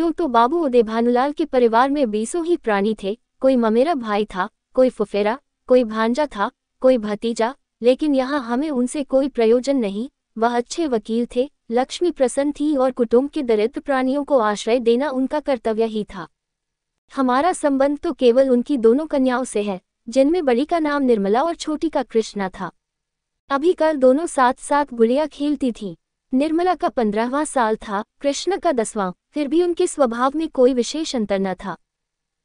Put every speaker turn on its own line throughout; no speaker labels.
यूं तो बाबू उदय भानुलाल के परिवार में 20 ही प्राणी थे। कोई ममेरा भाई था, कोई फुफेरा, कोई भांजा था, कोई भतीजा, लेकिन यहाँ हमें उनसे कोई प्रयोजन नहीं। वह अच्छे वकील थे, लक्ष्मी प्रसन्न थी और कुटुंब के दरिद्र प्राणियों को आश्रय देना उनका कर्तव्य ही था। हमारा संबंध तो केवल उनकी दोनों कन्याओं से है, जिनमें बड़ी का नाम निर्मला और छोटी का कृष्णा था। अभी कल दोनों साथ साथ गुड़िया खेलती थीं। निर्मला का 15वां साल था, कृष्ण का 10वां, फिर भी उनके स्वभाव में कोई विशेष अंतर न था।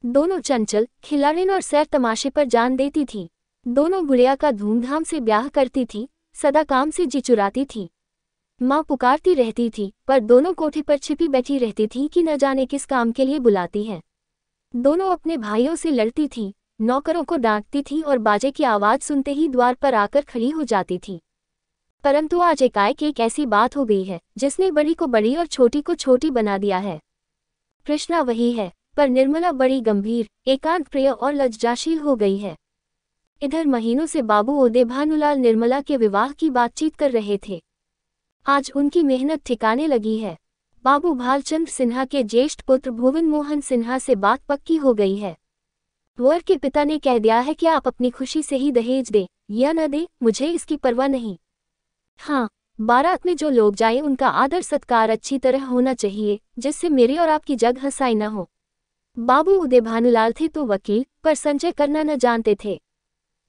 दोनों चंचल, खिलाड़िन और सैर तमाशे पर जान देती थीं। दोनों गुड़िया का धूमधाम से ब्याह करती थीं, सदा काम से जी चुराती थीं। माँ पुकारती रहती थी, पर दोनों कोठे पर छिपी बैठी रहती थीं कि न जाने किस काम के लिए बुलाती हैं। दोनों अपने भाइयों से लड़ती थीं, नौकरों को डांटती थीं और बाजे की आवाज़ सुनते ही द्वार पर आकर खड़ी हो जाती थीं। परंतु आज एकाएक एक ऐसी बात हो गई है जिसने बड़ी को बड़ी और छोटी को छोटी बना दिया है। कृष्णा वही है, पर निर्मला बड़ी गंभीर, एकांत प्रिय और लज्जाशील हो गई है। इधर महीनों से बाबू उदय भानुलाल निर्मला के विवाह की बातचीत कर रहे थे। आज उनकी मेहनत ठिकाने लगी है। बाबू भालचंद्र सिन्हा के ज्येष्ठ पुत्र भुवन मोहन सिन्हा से बात पक्की हो गई है। वर के पिता ने कह दिया है कि आप अपनी खुशी से ही दहेज दें या न दें, मुझे इसकी परवाह नहीं। हाँ, बारात में जो लोग जाएं उनका आदर सत्कार अच्छी तरह होना चाहिए, जिससे मेरी और आपकी जग हंसाई न हो। बाबू उदय भानुलाल थे तो वकील, पर संचय करना न जानते थे।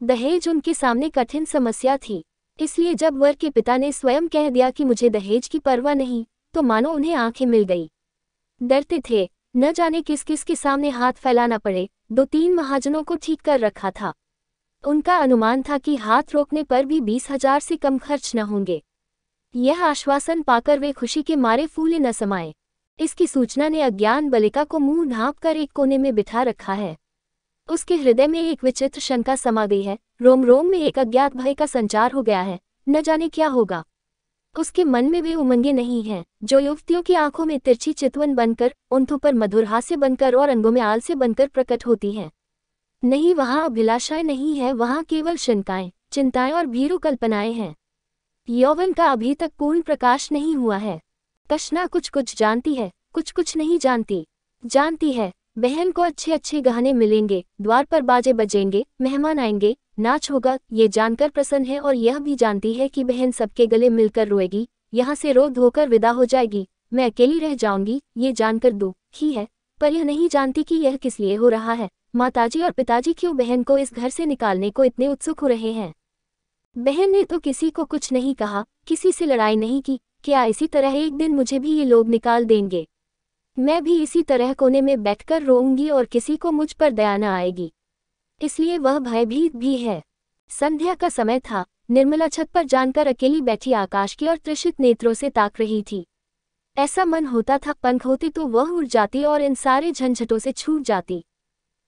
दहेज उनके सामने कठिन समस्या थी, इसलिए जब वर के पिता ने स्वयं कह दिया कि मुझे दहेज की परवाह नहीं, तो मानो उन्हें आंखें मिल गई। डरते थे, न जाने किस किस के सामने हाथ फैलाना पड़े। 2-3 महाजनों को ठीक कर रखा था। उनका अनुमान था कि हाथ रोकने पर भी 20,000 से कम खर्च न होंगे। यह आश्वासन पाकर वे खुशी के मारे फूले न समाये। इसकी सूचना ने अज्ञान बालिका को मुंह ढांप कर एक कोने में बिठा रखा है। उसके हृदय में एक विचित्र शंका समा गई है, रोम रोम में एक अज्ञात भय का संचार हो गया है। न जाने क्या होगा। उसके मन में वे उमंगें नहीं हैं जो युवतियों की आंखों में तिरछी चितवन बनकर, उंठों पर मधुर हास्य बनकर और अंगों में आलस्य बनकर प्रकट होती हैं। नहीं, वहाँ अभिलाषाएं नहीं है, वहाँ केवल शंकाएं, चिंताएं और भीरू कल्पनाएं हैं। यौवन का अभी तक पूर्ण प्रकाश नहीं हुआ है। कृष्णा कुछ कुछ जानती है, कुछ कुछ नहीं जानती। जानती है बहन को अच्छे अच्छे गहने मिलेंगे, द्वार पर बाजे बजेंगे, मेहमान आएंगे, नाच होगा, ये जानकर प्रसन्न है। और यह भी जानती है कि बहन सबके गले मिलकर रोएगी, यहाँ से रो धोकर विदा हो जाएगी, मैं अकेली रह जाऊंगी, ये जानकर दुखी है। पर यह नहीं जानती कि यह किस लिए हो रहा है। माताजी और पिताजी क्यों बहन को इस घर से निकालने को इतने उत्सुक हो रहे हैं। बहन ने तो किसी को कुछ नहीं कहा, किसी से लड़ाई नहीं की। क्या इसी तरह एक दिन मुझे भी ये लोग निकाल देंगे? मैं भी इसी तरह कोने में बैठकर रोऊंगी और किसी को मुझ पर दया न आएगी। इसलिए वह भयभीत भी है। संध्या का समय था। निर्मला छत पर जानकर अकेली बैठी आकाश की और त्रिषित नेत्रों से ताक रही थी। ऐसा मन होता था पंख होती तो वह उड़ जाती और इन सारे झंझटों से छूट जाती।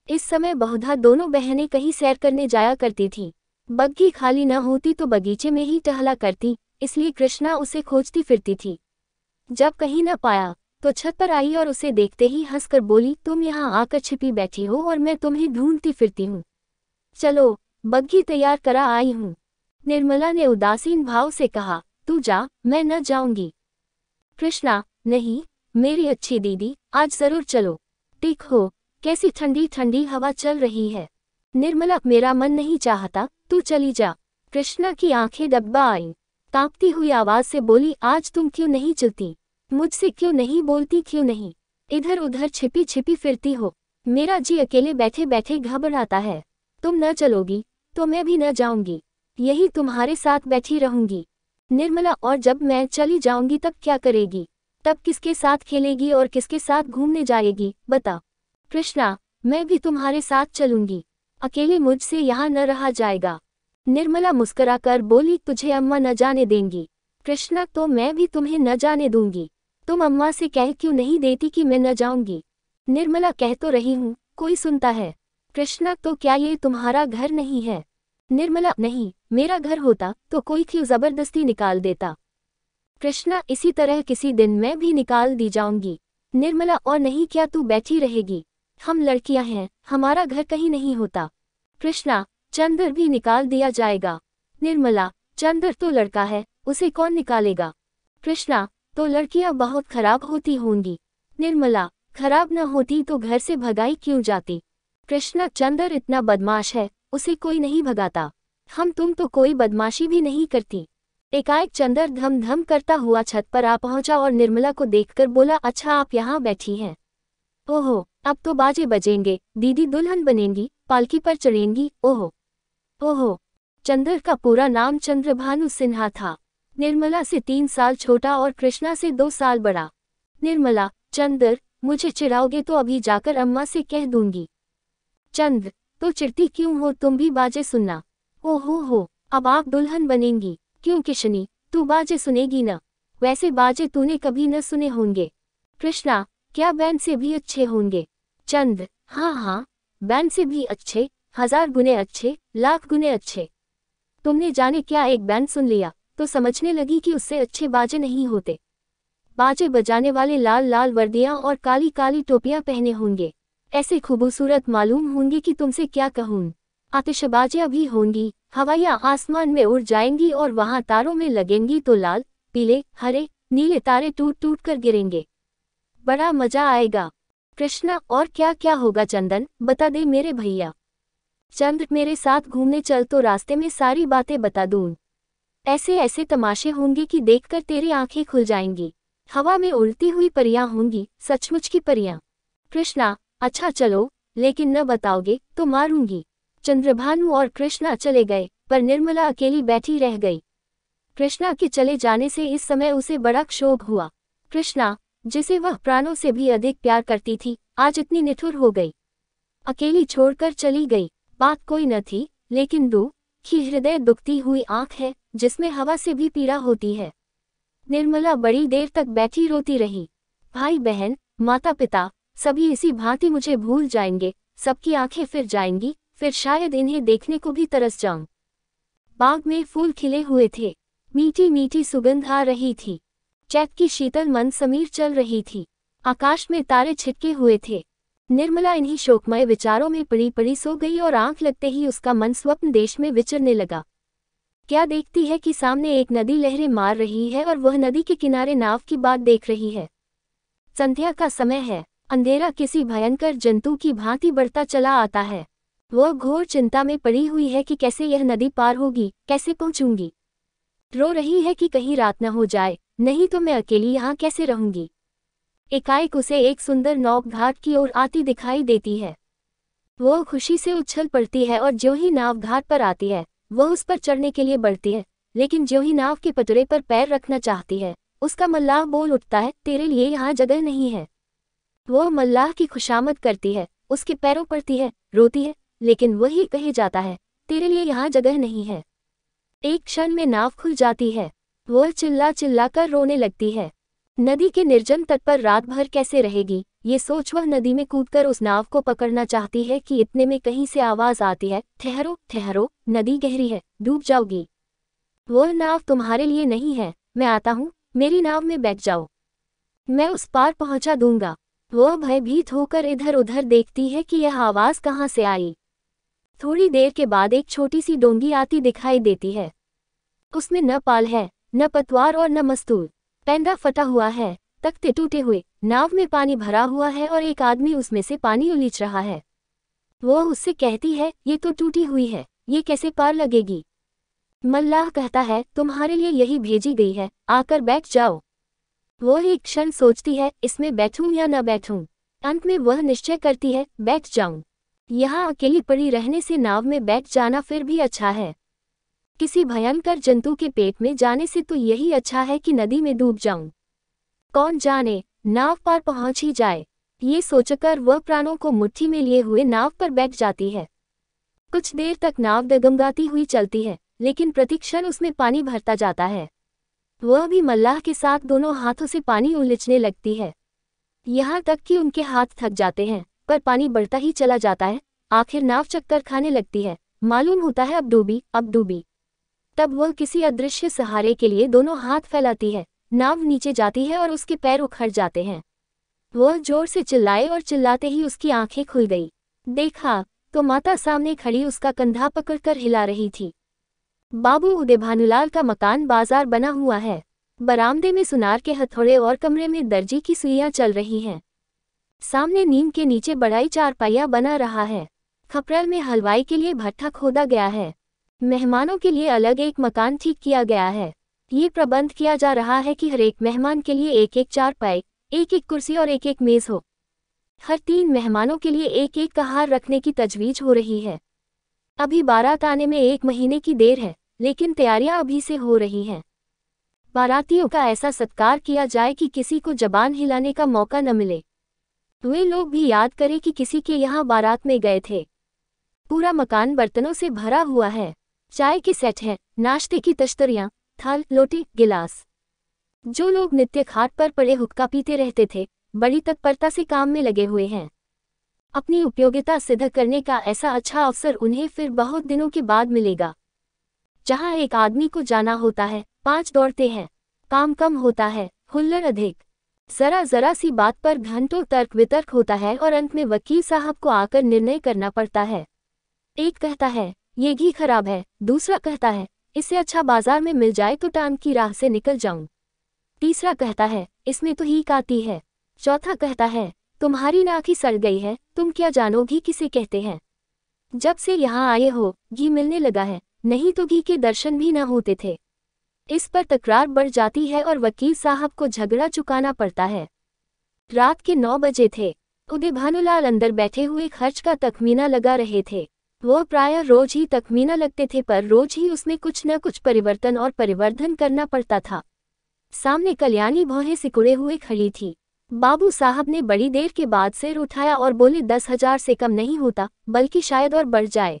इस समय बहुधा दोनों बहनें कहीं सैर करने जाया करती थीं। बग्घी खाली न होती तो बगीचे में ही टहला करती, इसलिए कृष्णा उसे खोजती फिरती थी। जब कहीं न पाया तो छत पर आई और उसे देखते ही हंसकर बोली, तुम यहाँ आकर छिपी बैठी हो और मैं तुम्हें ढूंढती फिरती हूँ। चलो, बग्घी तैयार करा आई हूँ। निर्मला ने उदासीन भाव से कहा, तू जा, मैं न जाऊंगी। कृष्णा, नहीं मेरी अच्छी दीदी, आज जरूर चलो। देखो कैसी ठंडी ठंडी हवा चल रही है। निर्मला, मेरा मन नहीं चाहता, तू चली जा। कृष्णा की आंखें डब्बा आईं। कांपती हुई आवाज से बोली, आज तुम क्यों नहीं चलती? मुझसे क्यों नहीं बोलती, क्यों नहीं इधर उधर छिपी छिपी फिरती हो? मेरा जी अकेले बैठे बैठे घबराता है। तुम न चलोगी तो मैं भी न जाऊंगी, यही तुम्हारे साथ बैठी रहूंगी। निर्मला, और जब मैं चली जाऊंगी तब क्या करेगी? तब किसके साथ खेलेगी और किसके साथ घूमने जाएगी, बता। कृष्णा, मैं भी तुम्हारे साथ चलूंगी, अकेले मुझसे यहाँ न रहा जाएगा। निर्मला मुस्कुराकर बोली, तुझे अम्मा न जाने देंगी। कृष्णा, तो मैं भी तुम्हें न जाने दूंगी। तुम अम्मा से कह क्यों नहीं देती कि मैं न जाऊंगी? निर्मला, कह तो रही हूँ, कोई सुनता है? कृष्णा, तो क्या ये तुम्हारा घर नहीं है? निर्मला, नहीं, मेरा घर होता तो कोई क्यों जबरदस्ती निकाल देता? कृष्णा, इसी तरह किसी दिन मैं भी निकाल दी जाऊंगी। निर्मला, और नहीं क्या तू बैठी रहेगी? हम लड़कियां हैं, हमारा घर कहीं नहीं होता। कृष्णा, चंद्र भी निकाल दिया जाएगा। निर्मला, चंद्र तो लड़का है, उसे कौन निकालेगा? कृष्णा, तो लड़कियां बहुत खराब होती होंगी। निर्मला, खराब न होती तो घर से भगाई क्यों जाती। कृष्णा, चंदर इतना बदमाश है, उसे कोई नहीं भगाता। हम तुम तो कोई बदमाशी भी नहीं करती। एकाएक चंदर धम धम करता हुआ छत पर आ पहुंचा और निर्मला को देखकर बोला, अच्छा आप यहाँ बैठी हैं। ओहो, अब तो बाजे बजेंगे, दीदी दुल्हन बनेंगी, पालकी पर चढ़ेंगी। ओहो ओहो। चंदर का पूरा नाम चंद्रभानु सिन्हा था। निर्मला से 3 साल छोटा और कृष्णा से 2 साल बड़ा। निर्मला, चंदर, मुझे चिढ़ाओगे तो अभी जाकर अम्मा से कह दूंगी। चंद्र, तो चिढ़ती क्यों हो, तुम भी बाजे सुनना। ओहो, अब आप दुल्हन बनेंगी। क्यों किशनी, तू बाजे सुनेगी न? वैसे बाजे तूने कभी न सुने होंगे। कृष्णा, क्या बैंड से भी अच्छे होंगे? चंद्र, हाँ, बैंड से भी अच्छे, 1000 गुने अच्छे, लाख गुने अच्छे। तुमने जाने क्या एक बैंड सुन लिया तो समझने लगी कि उससे अच्छे बाजे नहीं होते। बाजे बजाने वाले लाल लाल वर्दियां और काली काली टोपियां पहने होंगे, ऐसे खूबसूरत मालूम होंगे कि तुमसे क्या कहूँ। आतिशबाजियां भी होंगी, हवाइयां आसमान में उड़ जाएंगी और वहां तारों में लगेंगी तो लाल, पीले, हरे, नीले तारे टूट टूट कर गिरेंगे। बड़ा मजा आएगा। कृष्णा, और क्या क्या होगा चंदन, बता दे मेरे भैया। चंद्र, मेरे साथ घूमने चल तो रास्ते में सारी बातें बता दूं। ऐसे ऐसे तमाशे होंगे कि देखकर तेरी आंखें खुल जाएंगी। हवा में उड़ती हुई परियां होंगी, सचमुच की परियां। कृष्णा, अच्छा चलो, लेकिन न बताओगे तो मारूंगी। चंद्रभानु और कृष्णा चले गए, पर निर्मला अकेली बैठी रह गई। कृष्णा के चले जाने से इस समय उसे बड़ा क्षोभ हुआ। कृष्णा, जिसे वह प्राणों से भी अधिक प्यार करती थी, आज इतनी निठुर हो गई, अकेली छोड़कर चली गई। बात कोई न थी, लेकिन दुख की हृदय दुखती हुई आंख है, जिसमें हवा से भी पीड़ा होती है। निर्मला बड़ी देर तक बैठी रोती रही। भाई बहन, माता पिता, सभी इसी भांति मुझे भूल जाएंगे, सबकी आंखें फिर जाएंगी, फिर शायद इन्हें देखने को भी तरस जाऊं। बाग में फूल खिले हुए थे, मीठी मीठी सुगंध आ रही थी, चैत की शीतल मंद समीर चल रही थी, आकाश में तारे छिटके हुए थे। निर्मला इन्हीं शोकमय विचारों में पड़ी पड़ी सो गई और आंख लगते ही उसका मन स्वप्न देश में विचरने लगा। क्या देखती है कि सामने एक नदी लहरें मार रही है और वह नदी के किनारे नाव की बात देख रही है। संध्या का समय है, अंधेरा किसी भयंकर जंतु की भांति बढ़ता चला आता है। वह घोर चिंता में पड़ी हुई है कि कैसे यह नदी पार होगी, कैसे पहुंचूंगी। रो रही है कि कहीं रात न हो जाए, नहीं तो मैं अकेली यहाँ कैसे रहूंगी। एकाएक उसे एक सुंदर नाव घाट की ओर आती दिखाई देती है। वह खुशी से उछल पड़ती है और ज्यों ही नाव घाट पर आती है, वह उस पर चढ़ने के लिए बढ़ती है, लेकिन ज्यों ही नाव के पटरे पर पैर रखना चाहती है, उसका मल्लाह बोल उठता है, तेरे लिए यहाँ जगह नहीं है। वह मल्लाह की खुशामद करती है, उसके पैरों पड़ती है, रोती है, लेकिन वही कहे जाता है, तेरे लिए यहाँ जगह नहीं है। एक क्षण में नाव खुल जाती है, वह चिल्ला चिल्ला कर रोने लगती है। नदी के निर्जन तट पर रात भर कैसे रहेगी, ये सोच वह नदी में कूदकर उस नाव को पकड़ना चाहती है कि इतने में कहीं से आवाज आती है, ठहरो ठहरो, नदी गहरी है, डूब जाओगी। वह नाव तुम्हारे लिए नहीं है, मैं आता हूँ, मेरी नाव में बैठ जाओ, मैं उस पार पहुंचा दूंगा। वह भयभीत होकर इधर उधर देखती है कि यह आवाज कहाँ से आई। थोड़ी देर के बाद एक छोटी सी डोंगी आती दिखाई देती है। उसमें न पाल है, न पतवार और न मस्तूल, पैंदा फटा हुआ है, तख्ते टूटे हुए, नाव में पानी भरा हुआ है और एक आदमी उसमें से पानी उलीच रहा है। वह उससे कहती है, ये तो टूटी हुई है, ये कैसे पार लगेगी। मल्लाह कहता है, तुम्हारे लिए यही भेजी गई है, आकर बैठ जाओ। वह एक क्षण सोचती है, इसमें बैठूं या न बैठूं। अंत में वह निश्चय करती है, बैठ जाऊं। यहाँ अकेली पड़ी रहने से नाव में बैठ जाना फिर भी अच्छा है। किसी भयंकर जंतु के पेट में जाने से तो यही अच्छा है कि नदी में डूब जाऊं। कौन जाने, नाव पार पहुंच ही जाए। ये सोचकर वह प्राणों को मुट्ठी में लिए हुए नाव पर बैठ जाती है। कुछ देर तक नाव डगमगाती हुई चलती है, लेकिन प्रतिक्षण उसमें पानी भरता जाता है। वह भी मल्लाह के साथ दोनों हाथों से पानी उलीचने लगती है, यहाँ तक कि उनके हाथ थक जाते हैं, पर पानी बढ़ता ही चला जाता है। आखिर नाव चक्कर खाने लगती है, मालूम होता है अब डूबी, अब डूबी। तब वह किसी अदृश्य सहारे के लिए दोनों हाथ फैलाती है, नाव नीचे जाती है और उसके पैर उखड़ जाते हैं। वह जोर से चिल्लाए और चिल्लाते ही उसकी आंखें खुल गई। देखा तो माता सामने खड़ी उसका कंधा पकड़कर हिला रही थी। बाबू उदय भानुलाल का मकान बाजार बना हुआ है। बरामदे में सुनार के हथौड़े और कमरे में दर्जी की सुइयां चल रही हैं। सामने नीम के नीचे बड़ाई चारपाइया बना रहा है। खपरेल में हलवाई के लिए भट्ठा खोदा गया है। मेहमानों के लिए अलग एक मकान ठीक किया गया है। ये प्रबंध किया जा रहा है कि हर एक मेहमान के लिए एक एक चारपाई, एक एक कुर्सी और एक एक मेज हो। हर 3 मेहमानों के लिए एक एक कहार रखने की तजवीज हो रही है। अभी बारात आने में 1 महीने की देर है, लेकिन तैयारियां अभी से हो रही हैं। बारातियों का ऐसा सत्कार किया जाए कि किसी को जबान हिलाने का मौका न मिले। वे लोग भी याद करें कि किसी के यहाँ बारात में गए थे। पूरा मकान बर्तनों से भरा हुआ है। चाय के सेट है, नाश्ते की तश्तरियां, थाल, लोटे, गिलास। जो लोग नित्य खाट पर पड़े हुक्का पीते रहते थे, बड़ी तत्परता से काम में लगे हुए हैं। अपनी उपयोगिता सिद्ध करने का ऐसा अच्छा अवसर उन्हें फिर बहुत दिनों के बाद मिलेगा। जहां एक आदमी को जाना होता है, 5 दौड़ते हैं। काम कम होता है, हुल्लड़ अधिक। जरा सी बात पर घंटों तर्क वितर्क होता है और अंत में वकील साहब को आकर निर्णय करना पड़ता है। एक कहता है ये घी खराब है, दूसरा कहता है इससे अच्छा बाजार में मिल जाए तो टांग की राह से निकल जाऊं। तीसरा कहता है इसमें तो हीक आती है। चौथा कहता है तुम्हारी नाक ही सड़ गई है, तुम क्या जानो घी किसे कहते हैं। जब से यहाँ आए हो घी मिलने लगा है, नहीं तो घी के दर्शन भी न होते थे। इस पर तकरार बढ़ जाती है और वकील साहब को झगड़ा चुकाना पड़ता है। रात के 9 बजे थे। उदय भानुलाल अंदर बैठे हुए खर्च का तखमीना लगा रहे थे। वो प्रायः रोज ही तखमीना लगते थे, पर रोज ही उसमें कुछ न कुछ परिवर्तन और परिवर्धन करना पड़ता था। सामने कल्याणी भौहें सिकुड़े हुए खड़ी थी। बाबू साहब ने बड़ी देर के बाद सिर उठाया और बोले 10,000 से कम नहीं होता, बल्कि शायद और बढ़ जाए।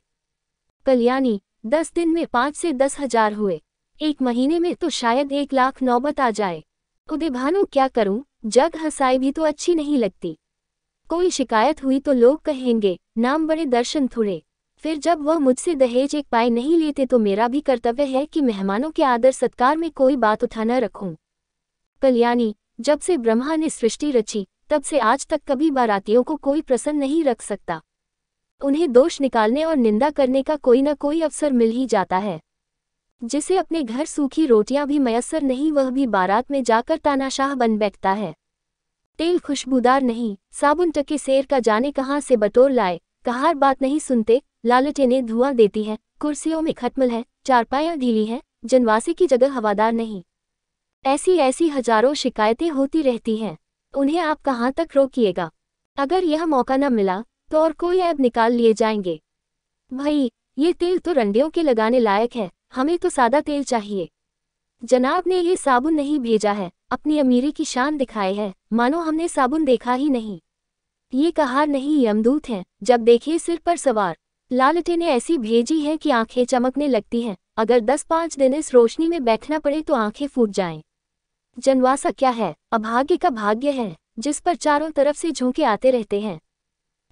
कल्याणी 10 दिन में 5 से 10,000 हुए, 1 महीने में तो शायद 1 लाख नौबत आ जाए। उदय भानु क्या करूं, जग हंसाई भी तो अच्छी नहीं लगती। कोई शिकायत हुई तो लोग कहेंगे नाम बड़े दर्शन थोड़े। फिर जब वह मुझसे दहेज 1 पाई नहीं लेते तो मेरा भी कर्तव्य है कि मेहमानों के आदर सत्कार में कोई बात उठा न रखूं। कल्याणी जब से ब्रह्मा ने सृष्टि रची तब से आज तक कभी बारातियों को कोई प्रसन्न नहीं रख सकता। उन्हें दोष निकालने और निंदा करने का कोई न कोई अवसर मिल ही जाता है। जिसे अपने घर सूखी रोटियां भी मयस्सर नहीं, वह भी बारात में जाकर तानाशाह बन बैठता है। तेल खुशबूदार नहीं, साबुन टके सेर का जाने कहाँ से बटोर लाए। कहार बात नहीं सुनते, लालटेनें धुआं देती है, कुर्सियों में खटमल है, चारपाइयां ढीली हैं, जनवासे की जगह हवादार नहीं। ऐसी हजारों शिकायतें होती रहती हैं। उन्हें आप कहाँ तक रोकिएगा। अगर यह मौका न मिला तो और कोई ऐब निकाल लिए जाएंगे। भाई ये तेल तो रंडियों के लगाने लायक है, हमें तो सादा तेल चाहिए। जनाब ने ये साबुन नहीं भेजा है, अपनी अमीरी की शान दिखाए है, मानो हमने साबुन देखा ही नहीं। ये कहार नहीं यमदूत हैं, जब देखे सिर पर सवार। लालटें ऐसी भेजी है कि आंखें चमकने लगती हैं, अगर 10-5 दिन इस रोशनी में बैठना पड़े तो आंखें फूट जाएं। जनवासा क्या है, अभाग्य का भाग्य है, जिस पर चारों तरफ से झोंके आते रहते हैं।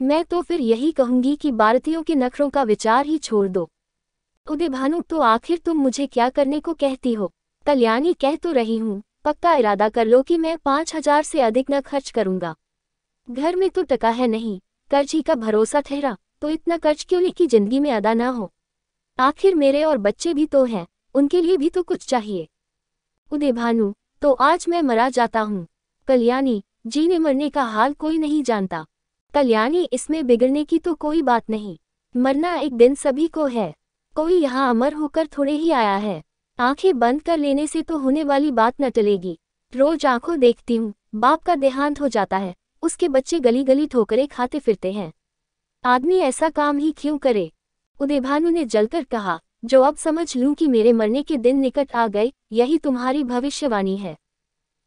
मैं तो फिर यही कहूंगी कि भारतीयों के नखरों का विचार ही छोड़ दो। उदय भानु तो आखिर तुम मुझे क्या करने को कहती हो। कल्याणी कह तो रही हूँ, पक्का इरादा कर लो कि मैं 5,000 से अधिक न खर्च करूंगा। घर में तो टका है नहीं, कर्ज ही का भरोसा ठहरा, तो इतना कर्ज क्यों लेकी जिंदगी में अदा ना हो। आखिर मेरे और बच्चे भी तो हैं, उनके लिए भी तो कुछ चाहिए। उदय भानु तो आज मैं मरा जाता हूँ। कल्याणी जीने मरने का हाल कोई नहीं जानता। कल्याणी इसमें बिगड़ने की तो कोई बात नहीं, मरना एक दिन सभी को है। कोई यहाँ अमर होकर थोड़े ही आया है। आंखें बंद कर लेने से तो होने वाली बात न टलेगी। रोज आंखों देखती हूँ, बाप का देहांत हो जाता है, उसके बच्चे गली गली ठोकरें खाते फिरते हैं। आदमी ऐसा काम ही क्यों करे। उदय भानु ने जलकर कहा, जो अब समझ लूं कि मेरे मरने के दिन निकट आ गए, यही तुम्हारी भविष्यवाणी है।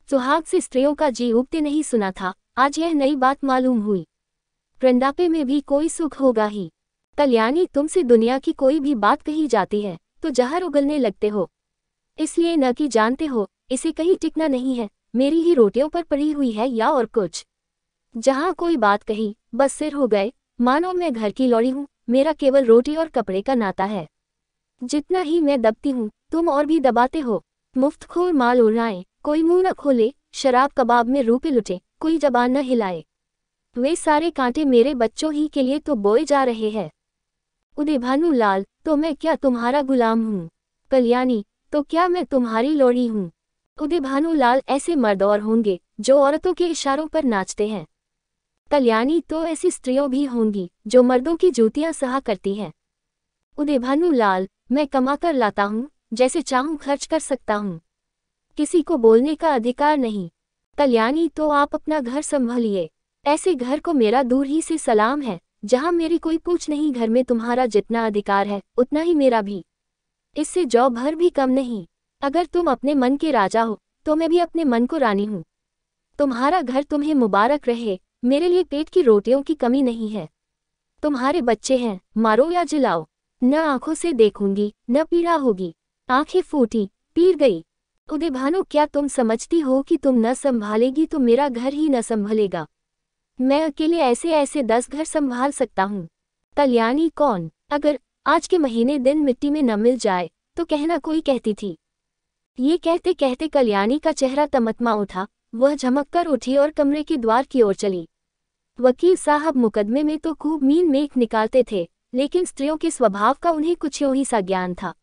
सुहाग से स्त्रियों का जी उगते नहीं सुना था, आज यह नई बात मालूम हुई। वृंदापे में भी कोई सुख होगा ही। कल्याणी तुमसे दुनिया की कोई भी बात कही जाती है तो जहर उगलने लगते हो, इसलिए न कि जानते हो इसे कहीं टिकना नहीं है, मेरी ही रोटियों पर पड़ी हुई है या और कुछ। जहाँ कोई बात कही बस सिर हो गए, मानो मैं घर की लौड़ी हूँ, मेरा केवल रोटी और कपड़े का नाता है। जितना ही मैं दबती हूँ तुम और भी दबाते हो। मुफ्तखोर माल उड़ाएं, कोई मुंह न खोले, शराब कबाब में रूपे लुटे, कोई जबान न हिलाए। वे सारे कांटे मेरे बच्चों ही के लिए तो बोए जा रहे हैं। उदय भानु लाल तो मैं क्या तुम्हारा गुलाम हूँ। कल्याणी तो क्या मैं तुम्हारी लोड़ी हूँ। उदय भानु लाल ऐसे मर्द और होंगे जो औरतों के इशारों पर नाचते हैं। कल्याणी, तो ऐसी स्त्रियों भी होंगी जो मर्दों की जूतियां सहा करती हैं। उदय भानुलाल, मैं कमाकर लाता हूँ, जैसे चाहूँ खर्च कर सकता हूँ, किसी को बोलने का अधिकार नहीं। कल्याणी, तो आप अपना घर संभालिए, ऐसे घर को मेरा दूर ही से सलाम है, जहाँ मेरी कोई पूछ नहीं। घर में तुम्हारा जितना अधिकार है उतना ही मेरा भी, इससे जौ भर भी कम नहीं। अगर तुम अपने मन के राजा हो तो मैं भी अपने मन को रानी हूँ। तुम्हारा घर तुम्हें मुबारक रहे, मेरे लिए पेट की रोटियों की कमी नहीं है। तुम्हारे बच्चे हैं, मारो या जिलाओ, न आंखों से देखूंगी न पीड़ा होगी। आंखें फूटी, पीर गई। उदय भानु, क्या तुम समझती हो कि तुम न संभालेगी तो मेरा घर ही न संभलेगा? मैं अकेले ऐसे ऐसे 10 घर संभाल सकता हूँ। कल्याणी, कौन? अगर आज के महीने दिन मिट्टी में न मिल जाए तो कहना, कोई कहती थी। ये कहते कहते कल्याणी का चेहरा तमतमा उठा। वह झमककर उठी और कमरे के द्वार की ओर चली। वकील साहब मुकदमे में तो खूब मीन मेख निकालते थे, लेकिन स्त्रियों के स्वभाव का उन्हें कुछ यूं ही सा ज्ञान था।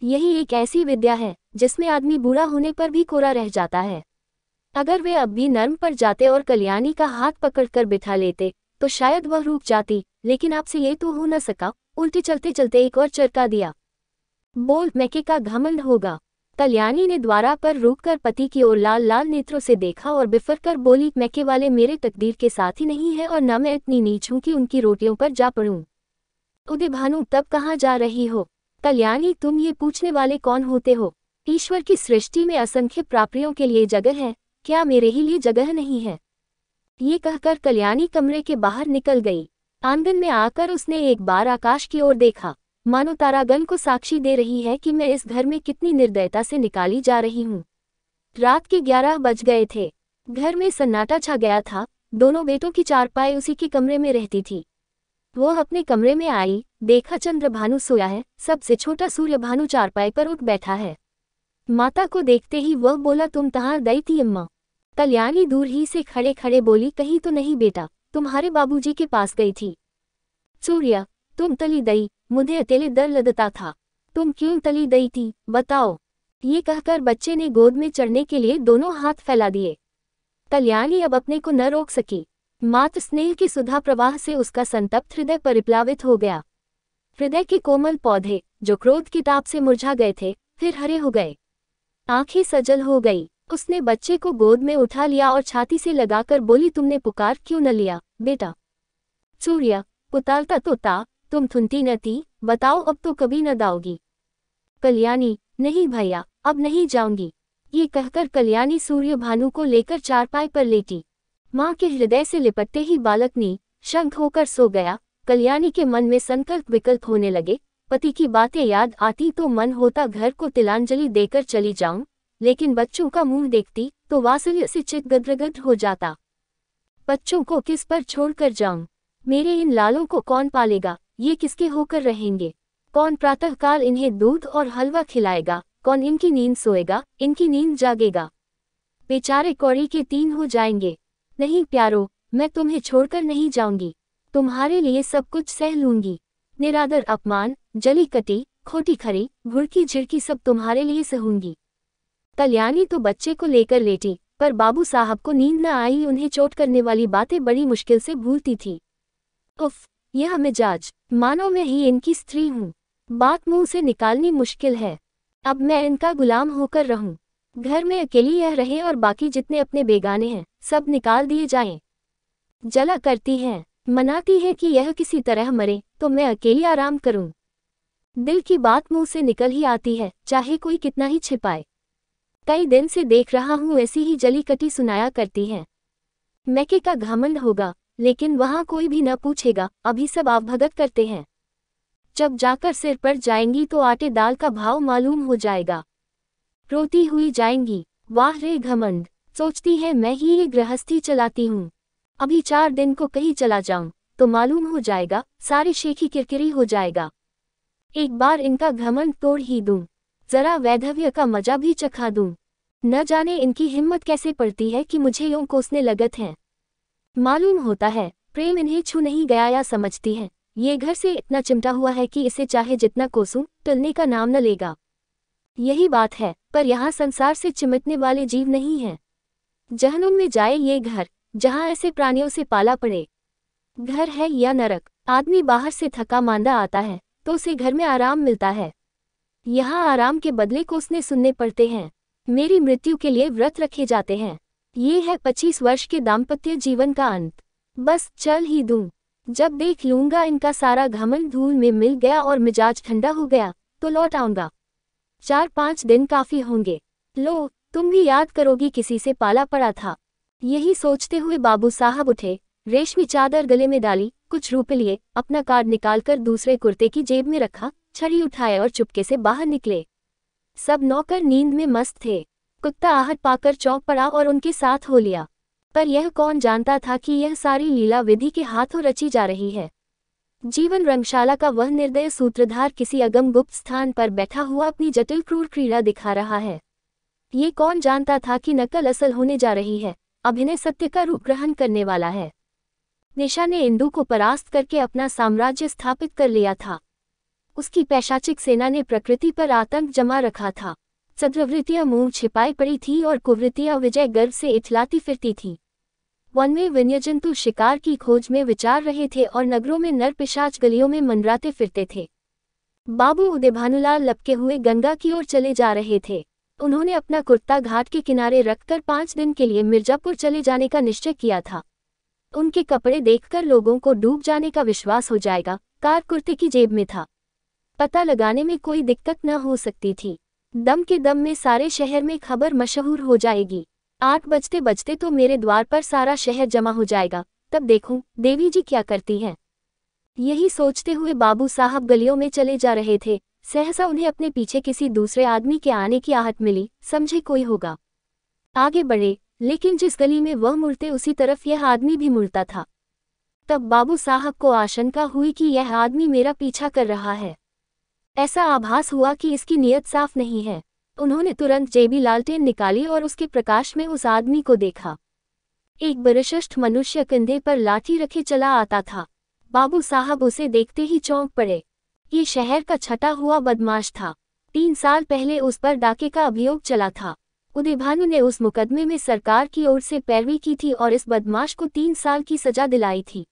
यही एक ऐसी विद्या है जिसमें आदमी बूढ़ा होने पर भी कोरा रह जाता है। अगर वे अब भी नर्म पड़ जाते और कल्याणी का हाथ पकड़कर बिठा लेते तो शायद वह रुक जाती, लेकिन आपसे ये तो हो न सका। उल्टे चलते चलते एक और चरका दिया। बोल, मैके का घमंड होगा। कल्याणी ने द्वारा पर रुककर पति की ओर लाल लाल नेत्रों से देखा और बिफर कर बोली, मैके वाले मेरे तकदीर के साथ ही नहीं है और न मैं इतनी नीच हूं कि उनकी रोटियों पर जा पड़ूं। उदय भानु, तब कहाँ जा रही हो? कल्याणी, तुम ये पूछने वाले कौन होते हो? ईश्वर की सृष्टि में असंख्य प्राप्तियों के लिए जगह है, क्या मेरे ही लिए जगह नहीं है? ये कहकर कल्याणी कमरे के बाहर निकल गई। आंगन में आकर उसने एक बार आकाश की ओर देखा, मानो तारागण को साक्षी दे रही है कि मैं इस घर में कितनी निर्दयता से निकाली जा रही हूँ। रात के 11 बज गए थे। घर में सन्नाटा छा गया था। दोनों बेटों की चारपाई उसी के कमरे में रहती थी। वो अपने कमरे में आई, देखा चंद्र भानु सोया है, सबसे छोटा सूर्य भानु चारपाई पर उठ बैठा है। माता को देखते ही वह बोला, तुम कहाँ गई थी अम्मा? कल्याणी दूर ही से खड़े खड़े बोली, कहीं तो नहीं बेटा, तुम्हारे बाबूजी के पास गई थी। सूर्य, तुम तली दई, मुझे अकेले डर लगता था। तुम क्यों तली दई थी, बताओ? ये कहकर बच्चे ने गोद में चढ़ने के लिए दोनों हाथ फैला दिए। कल्याणी अब अपने को न रोक सकी। मात स्नेह की सुधा प्रवाह से उसका संतप्त हृदय परिप्लावित हो गया। हृदय के कोमल पौधे जो क्रोध की ताप से मुरझा गए थे, फिर हरे हो गए। आंखें सजल हो गई। उसने बच्चे को गोद में उठा लिया और छाती से लगाकर बोली, तुमने पुकार क्यों न लिया बेटा? सूर्य, पुतालता तो ता, तुम थुनती न थी, बताओ अब तो कभी न दाओगी? कल्याणी, नहीं भैया, अब नहीं जाऊंगी। ये कहकर कल्याणी सूर्य भानु को लेकर चारपाई पर लेटी। माँ के हृदय से लिपटते ही बालक नी शंख होकर सो गया। कल्याणी के मन में संकल्प विकल्प होने लगे। पति की बातें याद आती तो मन होता घर को तिलांजलि देकर चली जाऊं, लेकिन बच्चों का मुंह देखती तो वात्सल्य से चित्त गदगद हो जाता। बच्चों को किस पर छोड़कर जाऊं? मेरे इन लालों को कौन पालेगा? ये किसके होकर रहेंगे? कौन प्रातःकाल इन्हें दूध और हलवा खिलाएगा? कौन इनकी नींद सोएगा, इनकी नींद जागेगा? बेचारे कौड़ी के 3 हो जाएंगे। नहीं प्यारो, मैं तुम्हें छोड़कर नहीं जाऊंगी। तुम्हारे लिए सब कुछ सह लूंगी। निरादर, अपमान, जली कटी, खोटी खरी, भुड़की झिड़की सब तुम्हारे लिए सहूंगी। कल्याणी तो बच्चे को लेकर लेटी, पर बाबू साहब को नींद न आई। उन्हें चोट करने वाली बातें बड़ी मुश्किल से भूलती थी। उफ, यह मिजाज, मानो मैं ही इनकी स्त्री हूँ। बात मुंह से निकालनी मुश्किल है। अब मैं इनका गुलाम होकर रहूं। घर में अकेली यह रहे और बाकी जितने अपने बेगाने हैं सब निकाल दिए जाएं। जला करती है, मनाती है कि यह किसी तरह मरे तो मैं अकेली आराम करूं। दिल की बात मुंह से निकल ही आती है, चाहे कोई कितना ही छिपाए। कई दिन से देख रहा हूं ऐसी ही जली कटी सुनाया करती है। मैके का घमंड होगा, लेकिन वहां कोई भी न पूछेगा, अभी सब आवभगत करते हैं। जब जाकर सिर पर जाएंगी तो आटे दाल का भाव मालूम हो जाएगा। रोती हुई जाएंगी। वाह रे घमंड, सोचती है मैं ही ये गृहस्थी चलाती हूँ। अभी 4 दिन को कहीं चला जाऊं तो मालूम हो जाएगा, सारी शेखी किरकिरी हो जाएगा। एक बार इनका घमंड तोड़ ही दूं, जरा वैधव्य का मजा भी चखा दूं। न जाने इनकी हिम्मत कैसे पड़ती है कि मुझे यूं कोसने लगत हैं। मालूम होता है प्रेम इन्हें छू नहीं गया, या समझती है ये घर से इतना चिमटा हुआ है कि इसे चाहे जितना कोसूं टलने का नाम न लेगा। यही बात है, पर यहाँ संसार से चिमटने वाले जीव नहीं हैं। जहन्नुम में जाए ये घर, जहाँ ऐसे प्राणियों से पाला पड़े। घर है या नरक, आदमी बाहर से थका मांदा आता है तो उसे घर में आराम मिलता है। यहाँ आराम के बदले कोसने सुनने पड़ते हैं। मेरी मृत्यु के लिए व्रत रखे जाते हैं। ये है 25 वर्ष के दाम्पत्य जीवन का अंत। बस चल ही दूं। जब देख लूंगा इनका सारा घमंड धूल में मिल गया और मिजाज ठंडा हो गया तो लौट आऊंगा। 4-5 दिन काफी होंगे। लो, तुम भी याद करोगी किसी से पाला पड़ा था। यही सोचते हुए बाबू साहब उठे, रेशमी चादर गले में डाली, कुछ रुपए लिए, अपना कार्ड निकालकर दूसरे कुर्ते की जेब में रखा, छड़ी उठाए और चुपके से बाहर निकले। सब नौकर नींद में मस्त थे। कुत्ता आहट पाकर चौंक पड़ा और उनके साथ हो लिया। पर यह कौन जानता था कि यह सारी लीला विधि के हाथों रची जा रही है। जीवन रंगशाला का वह निर्दय सूत्रधार किसी अगम गुप्त स्थान पर बैठा हुआ अपनी जटिल क्रूर क्रीड़ा दिखा रहा है। ये कौन जानता था कि नकल असल होने जा रही है, अभिनय सत्य का रूप ग्रहण करने वाला है। निशा ने इंदु को परास्त करके अपना साम्राज्य स्थापित कर लिया था। उसकी पैशाचिक सेना ने प्रकृति पर आतंक जमा रखा था। सद्वृत्तियां मुंह छिपाई पड़ी थी और कुवृत्तियां विजय गर्व से इठलाती फिरती थीं। वन में वन्यजंतु शिकार की खोज में विचार रहे थे और नगरों में नर पिशाच गलियों में मंडराते फिरते थे। बाबू उदय भानुलाल लपके हुए गंगा की ओर चले जा रहे थे। उन्होंने अपना कुर्ता घाट के किनारे रखकर 5 दिन के लिए मिर्जापुर चले जाने का निश्चय किया था। उनके कपड़े देखकर लोगों को डूब जाने का विश्वास हो जाएगा। कार कुर्ते की जेब में था। पता लगाने में कोई दिक्कत न हो सकती थी। दम के दम में सारे शहर में खबर मशहूर हो जाएगी। 8 बजते बजते तो मेरे द्वार पर सारा शहर जमा हो जाएगा, तब देखूं देवी जी क्या करती हैं। यही सोचते हुए बाबू साहब गलियों में चले जा रहे थे। सहसा उन्हें अपने पीछे किसी दूसरे आदमी के आने की आहट मिली। समझे कोई होगा। आगे बढ़े, लेकिन जिस गली में वह मुड़ते उसी तरफ यह आदमी भी मुड़ता था। तब बाबू साहब को आशंका हुई कि यह आदमी मेरा पीछा कर रहा है। ऐसा आभास हुआ कि इसकी नीयत साफ नहीं है। उन्होंने तुरंत जेबी लालटेन निकाली और उसके प्रकाश में उस आदमी को देखा। एक बरशिष्ठ मनुष्य कंधे पर लाठी रखे चला आता था। बाबू साहब उसे देखते ही चौंक पड़े। ये शहर का छटा हुआ बदमाश था। 3 साल पहले उस पर डाके का अभियोग चला था। उदय भानु ने उस मुकदमे में सरकार की ओर से पैरवी की थी और इस बदमाश को 3 साल की सजा दिलाई थी।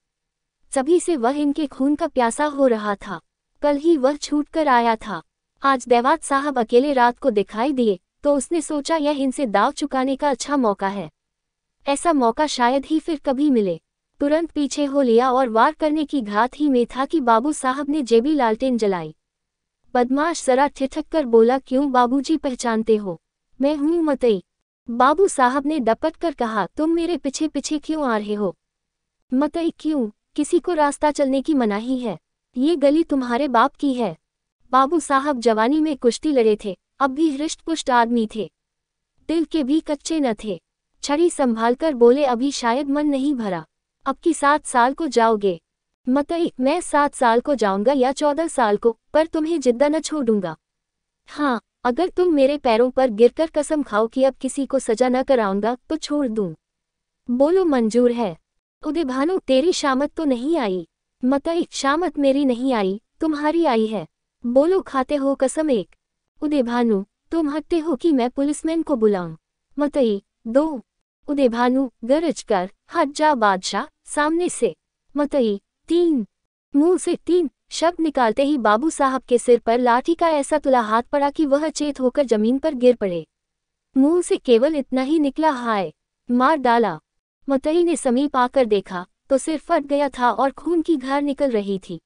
सभी से वह इनके खून का प्यासा हो रहा था। कल ही वह छूट कर आया था। आज देवात साहब अकेले रात को दिखाई दिए तो उसने सोचा यह इनसे दाव चुकाने का अच्छा मौका है। ऐसा मौका शायद ही फिर कभी मिले। तुरंत पीछे हो लिया और वार करने की घात ही में था कि बाबू साहब ने जेबी लालटेन जलाई। बदमाश जरा ठिठक कर बोला, क्यों बाबूजी पहचानते हो? मैं हूँ मतई। बाबू साहब ने डपट कर कहा, तुम मेरे पीछे पीछे क्यों आ रहे हो? मतई क्यों? किसी को रास्ता चलने की मनाही है। ये गली तुम्हारे बाप की है। बाबू साहब जवानी में कुश्ती लड़े थे, अब भी हृष्ट पुष्ट आदमी थे। दिल के भी कच्चे न थे। छड़ी संभालकर बोले, अभी शायद मन नहीं भरा। अब की 7 साल को जाओगे? मतई, मैं 7 साल को जाऊंगा या 14 साल को, पर तुम्हें जिद्दा न छोड़ूंगा। हाँ, अगर तुम मेरे पैरों पर गिरकर कसम खाओ कि अब किसी को सजा न कराऊंगा तो छोड़ दूं। बोलो मंजूर है? उदय भानु, तेरी शामत तो नहीं आई। मतई, शामत मेरी नहीं आई, तुम्हारी आई है। बोलो, खाते हो कसम? एक। उदय भानु, तुम हटते हो कि मैं पुलिसमैन को बुलाऊं? मतई, 2। उदय भानु, गरज कर, हट जा बादशाह सामने से। मतई, 3। मुंह से 3 शब्द निकालते ही बाबू साहब के सिर पर लाठी का ऐसा तुला हाथ पड़ा कि वह अचेत होकर जमीन पर गिर पड़े। मुंह से केवल इतना ही निकला, हाय, मार डाला। मतई ने समीप आकर देखा तो सिर फट गया था और खून की धार निकल रही थी।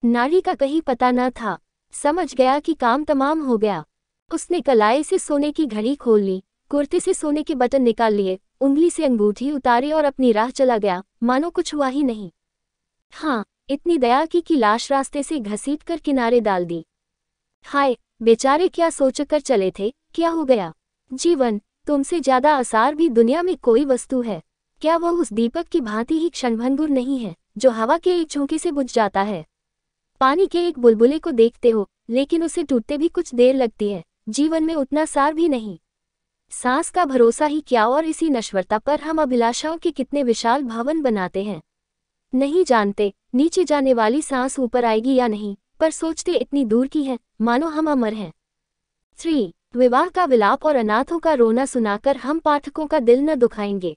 नाड़ी का कहीं पता न था। समझ गया कि काम तमाम हो गया। उसने कलाई से सोने की घड़ी खोल ली, कुर्ते से सोने के बटन निकाल लिए, उंगली से अंगूठी उतारी और अपनी राह चला गया, मानो कुछ हुआ ही नहीं। हाँ, इतनी दया की कि लाश रास्ते से घसीट कर किनारे डाल दी। हाय, बेचारे क्या सोचकर चले थे, क्या हो गया? जीवन, तुमसे ज्यादा आसार भी दुनिया में कोई वस्तु है क्या? वह उस दीपक की भांति ही क्षणभंगुर नहीं है जो हवा के एक झोंके से बुझ जाता है। पानी के एक बुलबुले को देखते हो, लेकिन उसे टूटते भी कुछ देर लगती है। जीवन में उतना सार भी नहीं। सांस का भरोसा ही क्या, और इसी नश्वरता पर हम अभिलाषाओं के कितने विशाल भवन बनाते हैं। नहीं जानते नीचे जाने वाली सांस ऊपर आएगी या नहीं, पर सोचते इतनी दूर की है मानो हम अमर हैं। 3. विवाह का विलाप और अनाथों का रोना सुनाकर हम पाठकों का दिल न दुखाएंगे।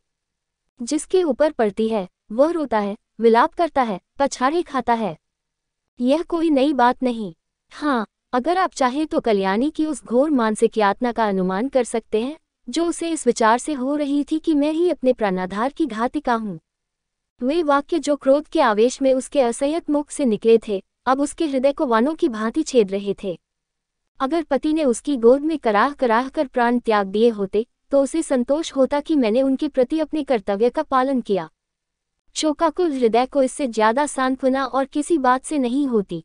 जिसके ऊपर पड़ती है वह रोता है, विलाप करता है, पछाड़े खाता है। यह कोई नई बात नहीं। हाँ, अगर आप चाहें तो कल्याणी की उस घोर मानसिक यातना का अनुमान कर सकते हैं जो उसे इस विचार से हो रही थी कि मैं ही अपने प्राणाधार की घातिका हूँ। वे वाक्य जो क्रोध के आवेश में उसके असंयत मुख से निकले थे, अब उसके हृदय को वानों की भांति छेद रहे थे। अगर पति ने उसकी गोद में कराह कराह कर प्राण त्याग दिए होते तो उसे संतोष होता कि मैंने उनके प्रति अपने कर्तव्य का पालन किया। शोकाकुल हृदय को इससे ज्यादा सांत्वना और किसी बात से नहीं होती।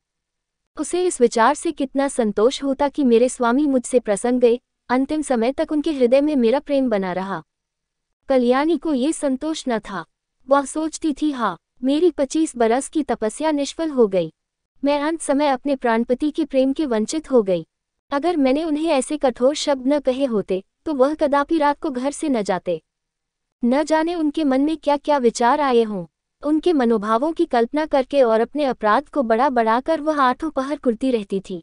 उसे इस विचार से कितना संतोष होता कि मेरे स्वामी मुझसे प्रसन्न गए, अंतिम समय तक उनके हृदय में मेरा प्रेम बना रहा। कल्याणी को ये संतोष न था। वह सोचती थी, हाँ, मेरी 25 बरस की तपस्या निष्फल हो गई। मैं अंत समय अपने प्राणपति के प्रेम के वंचित हो गई। अगर मैंने उन्हें ऐसे कठोर शब्द न कहे होते तो वह कदापि रात को घर से न जाते। न जाने उनके मन में क्या क्या विचार आए हों। उनके मनोभावों की कल्पना करके और अपने अपराध को बड़ा बढ़ाकर वह आठों पहर कुर्ती रहती थी।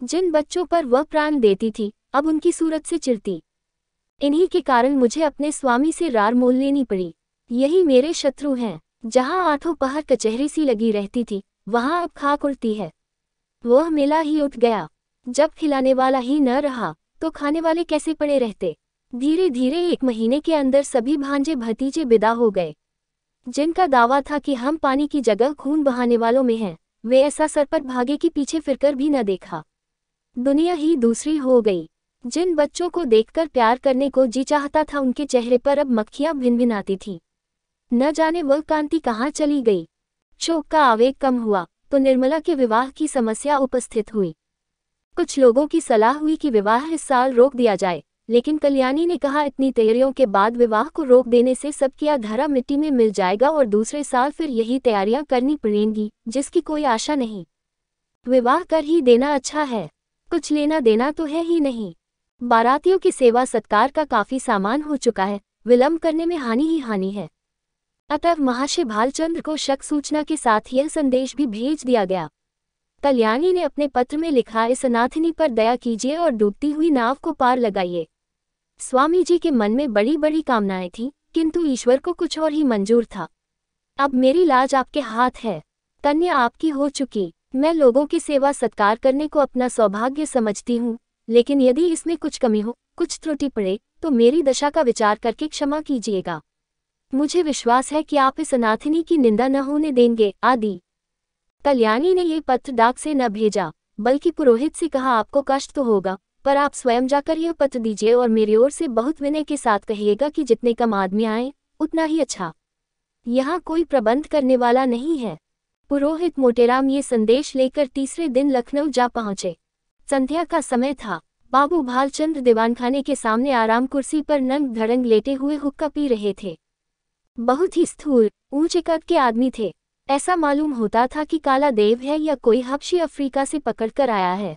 जिन बच्चों पर वह प्राण देती थी अब उनकी सूरत से चिढ़ती। इन्हीं के कारण मुझे अपने स्वामी से रार मोल लेनी पड़ी। यही मेरे शत्रु हैं। जहां आठों पहर कचहरी सी लगी रहती थी वहां अब खाक उड़ती है। वह मेला ही उठ गया। जब खिलाने वाला ही न रहा तो खाने वाले कैसे पड़े रहते। धीरे धीरे 1 महीने के अंदर सभी भांजे भतीजे विदा हो गए। जिनका दावा था कि हम पानी की जगह खून बहाने वालों में हैं, वे ऐसा सर पर भागे कि पीछे फिरकर भी न देखा। दुनिया ही दूसरी हो गई। जिन बच्चों को देखकर प्यार करने को जी चाहता था उनके चेहरे पर अब मक्खियां भिनभिनाती थीं। न जाने वह कांति कहाँ चली गई। शोक का आवेग कम हुआ तो निर्मला के विवाह की समस्या उपस्थित हुई। कुछ लोगों की सलाह हुई कि विवाह इस साल रोक दिया जाए, लेकिन कल्याणी ने कहा इतनी तैयारियों के बाद विवाह को रोक देने से सब किया धरा मिट्टी में मिल जाएगा और दूसरे साल फिर यही तैयारियां करनी पड़ेंगी जिसकी कोई आशा नहीं। विवाह कर ही देना अच्छा है, कुछ लेना देना तो है ही नहीं। बारातियों की सेवा सत्कार का काफी सामान हो चुका है, विलंब करने में हानि ही हानि है। अतः महाशय भालचंद्र को शक सूचना के साथ यह संदेश भी भेज दिया गया। कल्याणी ने अपने पत्र में लिखा, इस अनाथिनी पर दया कीजिए और डूबती हुई नाव को पार लगाइए। स्वामी जी के मन में बड़ी बड़ी कामनाएं थीं, किंतु ईश्वर को कुछ और ही मंजूर था। अब मेरी लाज आपके हाथ है। कन्या आपकी हो चुकी। मैं लोगों की सेवा सत्कार करने को अपना सौभाग्य समझती हूँ, लेकिन यदि इसमें कुछ कमी हो, कुछ त्रुटि पड़े तो मेरी दशा का विचार करके क्षमा कीजिएगा। मुझे विश्वास है कि आप इस अनाथिनी की निंदा न होने देंगे। आदि। कल्याणी ने ये पत्र डाक से न भेजा, बल्कि पुरोहित से कहा, आपको कष्ट तो होगा, पर आप स्वयं जाकर यह पत्र दीजिए और मेरी ओर से बहुत विनय के साथ कहिएगा कि जितने कम आदमी आए उतना ही अच्छा। यहाँ कोई प्रबंध करने वाला नहीं है। पुरोहित मोटेराम ये संदेश लेकर तीसरे दिन लखनऊ जा पहुंचे। संध्या का समय था। बाबू भालचंद्र दीवानखाने के सामने आराम कुर्सी पर नंग धड़ंग लेटे हुए हुक्का पी रहे थे। बहुत ही स्थूल ऊंचे कद के आदमी थे। ऐसा मालूम होता था कि काला देव है या कोई हबशी अफ्रीका से पकड़कर आया है।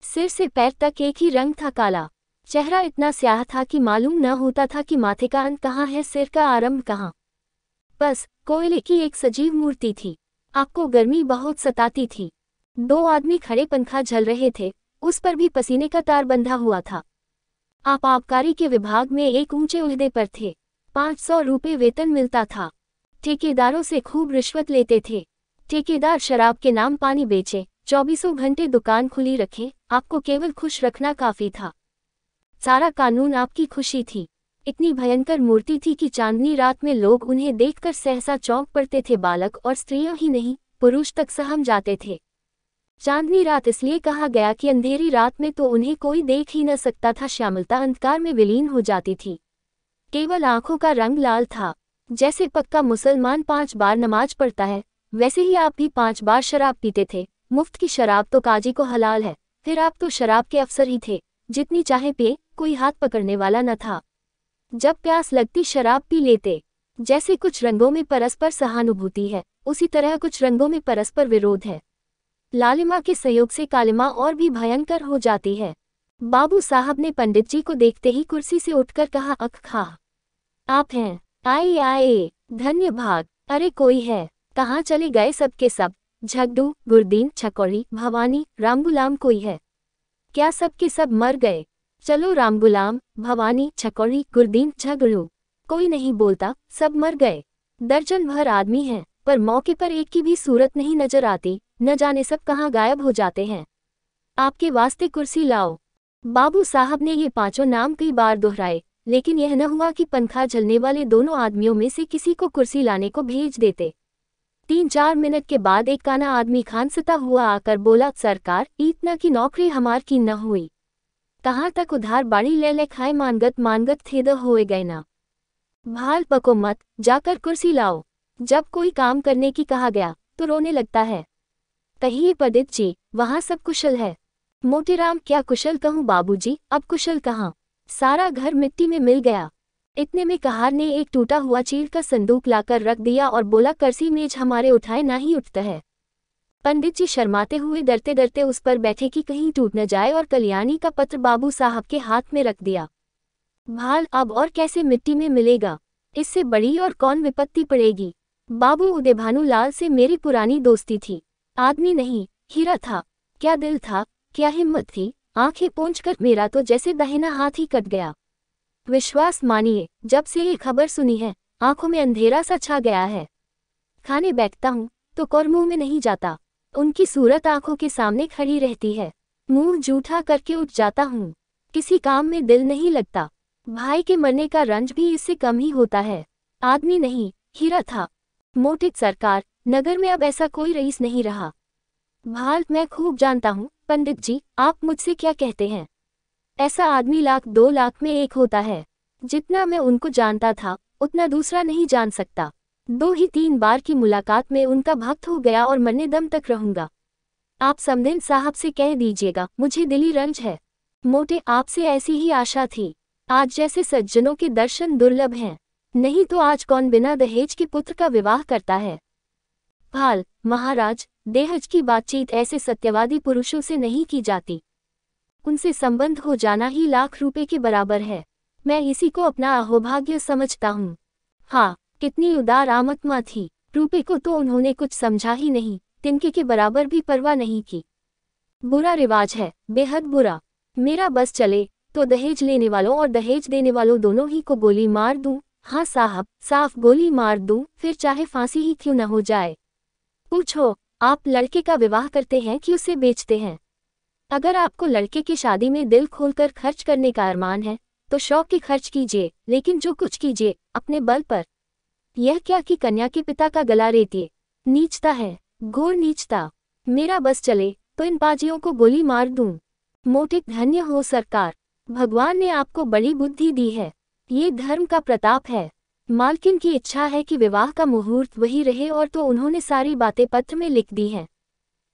सिर से पैर तक एक ही रंग था, काला। चेहरा इतना स्याह था कि मालूम न होता था कि माथे का अंत कहाँ है, सिर का आरंभ कहाँ। बस कोयले की एक सजीव मूर्ति थी। आपको गर्मी बहुत सताती थी। 2 आदमी खड़े पंखा झल रहे थे, उस पर भी पसीने का तार बंधा हुआ था। आप आबकारी के विभाग में एक ऊंचे ओहदे पर थे। 500 रुपये वेतन मिलता था। ठेकेदारों से खूब रिश्वत लेते थे। ठेकेदार शराब के नाम पानी बेचे, 24 घंटे दुकान खुली रखे, आपको केवल खुश रखना काफी था। सारा कानून आपकी खुशी थी। इतनी भयंकर मूर्ति थी कि चांदनी रात में लोग उन्हें देखकर सहसा चौंक पड़ते थे। बालक और स्त्रियां ही नहीं, पुरुष तक सहम जाते थे। चांदनी रात इसलिए कहा गया कि अंधेरी रात में तो उन्हें कोई देख ही न सकता था। श्यामलता अंधकार में विलीन हो जाती थी। केवल आंखों का रंग लाल था। जैसे पक्का मुसलमान 5 बार नमाज पढ़ता है, वैसे ही आप भी 5 बार शराब पीते थे। मुफ्त की शराब तो काजी को हलाल है। फिर आप तो शराब के अफसर ही थे, जितनी चाहे पिए, कोई हाथ पकड़ने वाला न था। जब प्यास लगती शराब पी लेते। जैसे कुछ रंगों में परस्पर सहानुभूति है, उसी तरह कुछ रंगों में परस्पर विरोध है। लालिमा के संयोग से कालिमा और भी भयंकर हो जाती है। बाबू साहब ने पंडित जी को देखते ही कुर्सी से उठकर कहा, अख खा, आप हैं? आए आए, धन्य भाग। अरे कोई है? कहाँ चले गए सबके सब? झगड़ू, गुरदीन, छकौड़ी, भवानी, रामगुलाम कोई है क्या? सबके सब मर गए। चलो रामगुलाम, भवानी, छकौड़ी, गुरदीन, झगड़ू, कोई नहीं बोलता, सब मर गए। दर्जन भर आदमी हैं, पर मौके पर एक की भी सूरत नहीं नजर आती, न जाने सब कहाँ गायब हो जाते हैं। आपके वास्ते कुर्सी लाओ। बाबू साहब ने ये 5 नाम कई बार दोहराए, लेकिन यह न हुआ कि पंखा झलने वाले दोनों आदमियों में से किसी को कुर्सी लाने को भेज देते। 3-4 मिनट के बाद एक काना आदमी खानसता हुआ आकर बोला, सरकार, इतना की नौकरी हमार की न हुई। कहाँ तक उधार बाड़ी ले खाए, मानगत थे द होए गए ना। भाल पको मत, जाकर कुर्सी लाओ। जब कोई काम करने की कहा गया तो रोने लगता है। कहिए पंडित जी, वहाँ सब कुशल है? मोटेराम, क्या कुशल कहूँ बाबूजी, अब कुशल कहाँ, सारा घर मिट्टी में मिल गया। इतने में कहार ने एक टूटा हुआ चील का संदूक लाकर रख दिया और बोला, कर्सी मेज हमारे उठाए ना ही उठता है। पंडित जी शर्माते हुए डरते डरते उस पर बैठे कि कहीं टूट न जाए और कल्याणी का पत्र बाबू साहब के हाथ में रख दिया। भाल, अब और कैसे मिट्टी में मिलेगा, इससे बड़ी और कौन विपत्ति पड़ेगी। बाबू उदयभानु लाल से मेरी पुरानी दोस्ती थी। आदमी नहीं, हीरा था। क्या दिल था, क्या हिम्मत थी। आंखें पोंछकर मेरा तो जैसे दाहिना हाथ ही कट गया। विश्वास मानिए, जब से ये खबर सुनी है, आंखों में अंधेरा सा छा गया है। खाने बैठता हूँ तो कौर मुंह में नहीं जाता। उनकी सूरत आंखों के सामने खड़ी रहती है। मुंह जूठा करके उठ जाता हूँ। किसी काम में दिल नहीं लगता। भाई के मरने का रंज भी इससे कम ही होता है। आदमी नहीं, हीरा था। मोटिक सरकार, नगर में अब ऐसा कोई रईस नहीं रहा। भाल, मैं खूब जानता हूँ पंडित जी, आप मुझसे क्या कहते हैं। ऐसा आदमी 1,00,000-2 लाख में एक होता है। जितना मैं उनको जानता था उतना दूसरा नहीं जान सकता। 2 ही 3 बार की मुलाकात में उनका भक्त हो गया और मरने दम तक रहूंगा। आप समदिन साहब से कह दीजिएगा, मुझे दिली रंज है। मोटे, आपसे ऐसी ही आशा थी। आज जैसे सज्जनों के दर्शन दुर्लभ हैं, नहीं तो आज कौन बिना दहेज के पुत्र का विवाह करता है। भाल, महाराज, दहेज की बातचीत ऐसे सत्यवादी पुरुषों से नहीं की जाती। उनसे संबंध हो जाना ही लाख रुपए के बराबर है। मैं इसी को अपना अहोभाग्य समझता हूँ। हाँ, कितनी उदार आत्मा थी। रुपए को तो उन्होंने कुछ समझा ही नहीं, तिनके के बराबर भी परवाह नहीं की। बुरा रिवाज है, बेहद बुरा। मेरा बस चले तो दहेज लेने वालों और दहेज देने वालों दोनों ही को गोली मार दूं। हाँ साहब, साफ गोली मार दूं, फिर चाहे फांसी ही क्यों न हो जाए। पूछो, आप लड़के का विवाह करते हैं कि उसे बेचते हैं? अगर आपको लड़के की शादी में दिल खोलकर खर्च करने का अरमान है तो शौक की खर्च कीजिए, लेकिन जो कुछ कीजिए अपने बल पर। यह क्या कि कन्या के पिता का गला रेतिए। नीचता है, घोर नीचता। मेरा बस चले तो इन पाजियों को गोली मार दूं। मोटिक, धन्य हो सरकार, भगवान ने आपको बड़ी बुद्धि दी है। ये धर्म का प्रताप है। मालकिन की इच्छा है कि विवाह का मुहूर्त वही रहे और तो उन्होंने सारी बातें पत्र में लिख दी हैं।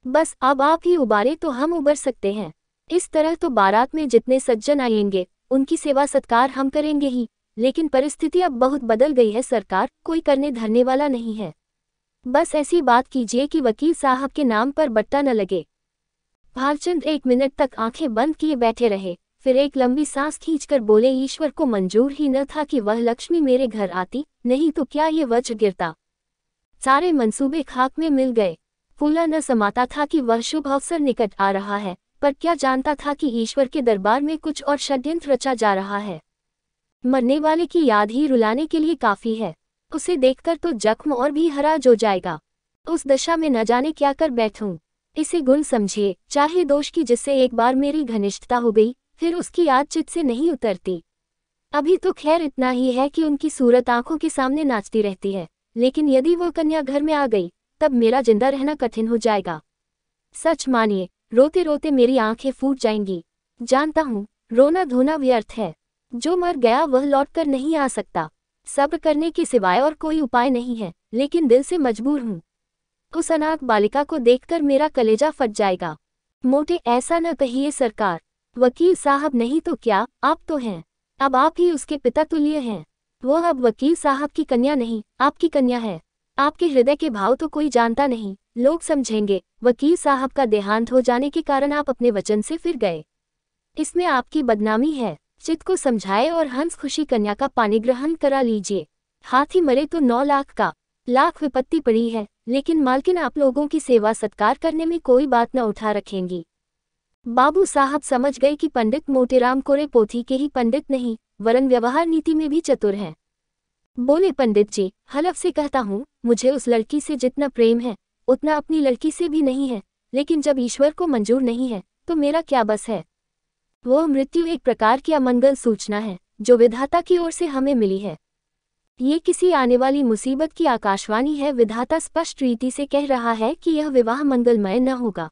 बस अब आप ही उबारे तो हम उबर सकते हैं। इस तरह तो बारात में जितने सज्जन आएंगे उनकी सेवा सत्कार हम करेंगे ही, लेकिन परिस्थिति अब बहुत बदल गई है सरकार, कोई करने धरने वाला नहीं है। बस ऐसी बात कीजिए कि वकील साहब के नाम पर बट्टा न लगे। भालचंद 1 मिनट तक आंखें बंद किए बैठे रहे, फिर एक लंबी सांस खींचकर बोले, ईश्वर को मंजूर ही न था कि वह लक्ष्मी मेरे घर आती, नहीं तो क्या ये वज्र गिरता। सारे मंसूबे खाक में मिल गए। फूला न समाता था कि वह शुभ अवसर निकट आ रहा है, पर क्या जानता था कि ईश्वर के दरबार में कुछ और षड्यंत्र रचा जा रहा है। मरने वाले की याद ही रुलाने के लिए काफी है। उसे देखकर तो जख्म और भी हराज हो जाएगा। उस दशा में न जाने क्या कर बैठूं। इसे गुण समझिए, चाहे दोष की, जिससे एक बार मेरी घनिष्ठता हो गई फिर उसकी याद चित्त से नहीं उतरती। अभी तो खैर इतना ही है कि उनकी सूरत आंखों के सामने नाचती रहती है, लेकिन यदि वो कन्या घर में आ गई तब मेरा जिंदा रहना कठिन हो जाएगा। सच मानिए, रोते रोते मेरी आंखें फूट जाएंगी। जानता हूँ, रोना धोना व्यर्थ है। जो मर गया वह लौटकर नहीं आ सकता। सब्र करने के सिवाय और कोई उपाय नहीं है, लेकिन दिल से मजबूर हूँ। उस अनाथ बालिका को देखकर मेरा कलेजा फट जाएगा। मोटे, ऐसा न कहिए सरकार। वकील साहब नहीं तो क्या, आप तो हैं। अब आप ही उसके पिता तुल्य हैं। वह अब वकील साहब की कन्या नहीं, आपकी कन्या है। आपके हृदय के भाव तो कोई जानता नहीं। लोग समझेंगे वकील साहब का देहांत हो जाने के कारण आप अपने वचन से फिर गए। इसमें आपकी बदनामी है। चित्त को समझाए और हंस खुशी कन्या का पानी ग्रहण करा लीजिए। हाथी मरे तो 9 लाख का लाख विपत्ति पड़ी है, लेकिन मालकिन आप लोगों की सेवा सत्कार करने में कोई बात न उठा रखेंगी। बाबू साहब समझ गए कि पंडित मोटेराम कोरे पोथी के ही पंडित नहीं, वरन व्यवहार नीति में भी चतुर हैं। बोले पंडित जी, हलफ से कहता हूँ, मुझे उस लड़की से जितना प्रेम है उतना अपनी लड़की से भी नहीं है, लेकिन जब ईश्वर को मंजूर नहीं है तो मेरा क्या बस है। वो मृत्यु एक प्रकार की अमंगल सूचना है जो विधाता की ओर से हमें मिली है। ये किसी आने वाली मुसीबत की आकाशवाणी है। विधाता स्पष्ट रीति से कह रहा है कि यह विवाह मंगलमय न होगा।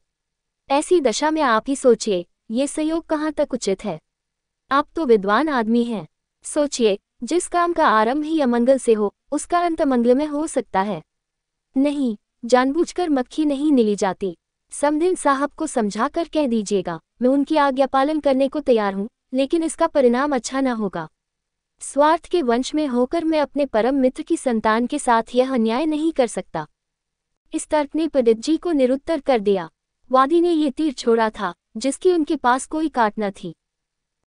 ऐसी दशा में आप ही सोचिए, ये संयोग कहाँ तक उचित है। आप तो विद्वान आदमी हैं, सोचिए, जिस काम का आरंभ ही अमंगल से हो उसका अंत मंगलमय हो सकता है। नहीं, जानबूझकर मक्खी नहीं निली जाती। समधिन साहब को समझाकर कह दीजिएगा, मैं उनकी आज्ञा पालन करने को तैयार हूँ, लेकिन इसका परिणाम अच्छा न होगा। स्वार्थ के वंश में होकर मैं अपने परम मित्र की संतान के साथ यह अन्याय नहीं कर सकता। इस तर्क ने पंडित जी को निरुत्तर कर दिया। वादी ने ये तीर छोड़ा था जिसकी उनके पास कोई काट न थी।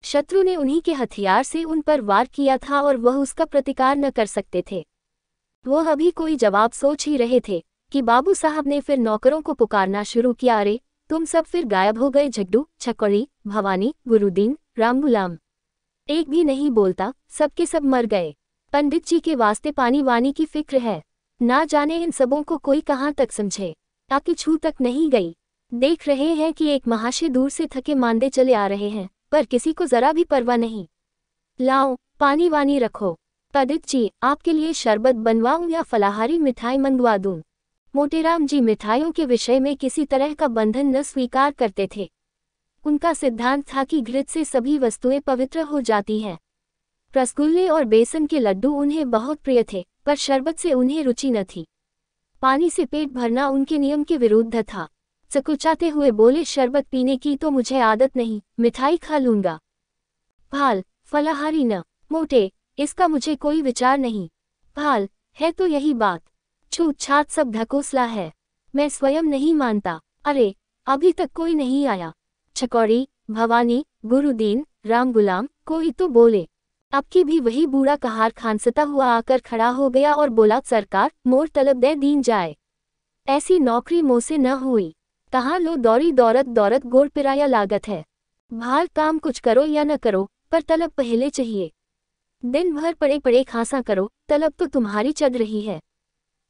शत्रु ने उन्हीं के हथियार से उन पर वार किया था और वह उसका प्रतिकार न कर सकते थे। वह अभी कोई जवाब सोच ही रहे थे कि बाबू साहब ने फिर नौकरों को पुकारना शुरू किया। अरे तुम सब फिर गायब हो गए। झग्गू, छकौड़ी, भवानी, गुरुदीन, राम गुलाम, एक भी नहीं बोलता, सबके सब मर गए। पंडित जी के वास्ते पानी वानी की फिक्र है, ना जाने इन सबों को कोई कहाँ तक समझे। ताकि छू तक नहीं गई। देख रहे हैं कि एक महाशय दूर से थके मांदे चले आ रहे हैं, पर किसी को जरा भी परवाह नहीं। लाओ, पानी वानी रखो। पंडित जी, आपके लिए शरबत बनवाऊं या फलाहारी मिठाई मंगवा दूं? मोटेराम जी मिठाइयों के विषय में किसी तरह का बंधन न स्वीकार करते थे। उनका सिद्धांत था कि घृत से सभी वस्तुएं पवित्र हो जाती हैं। रसगुल्ले और बेसन के लड्डू उन्हें बहुत प्रिय थे, पर शरबत से उन्हें रुचि न थी। पानी से पेट भरना उनके नियम के विरुद्ध था। चकुचाते हुए बोले, शरबत पीने की तो मुझे आदत नहीं, मिठाई खा लूंगा। भाल, फलाहारी न। मोटे, इसका मुझे कोई विचार नहीं। भाल, है तो यही बात। छूत छात सब ढकोसला है, मैं स्वयं नहीं मानता। अरे, अभी तक कोई नहीं आया। छकौड़ी, भवानी, गुरुदीन, राम गुलाम, कोई तो बोले। अब की भी वही बूढ़ा कहार खांसता हुआ आकर खड़ा हो गया और बोला, सरकार, मोर तलब दे दीन जाए। ऐसी नौकरी मोह से न हुई। कहाँ लो दौरी दौरत दौरत गोड़ पिराया लागत है। भाल, काम कुछ करो या न करो, पर तलब पहले चाहिए। दिन भर पड़े पड़े खांसा करो, तलब तो तुम्हारी चढ़ रही है।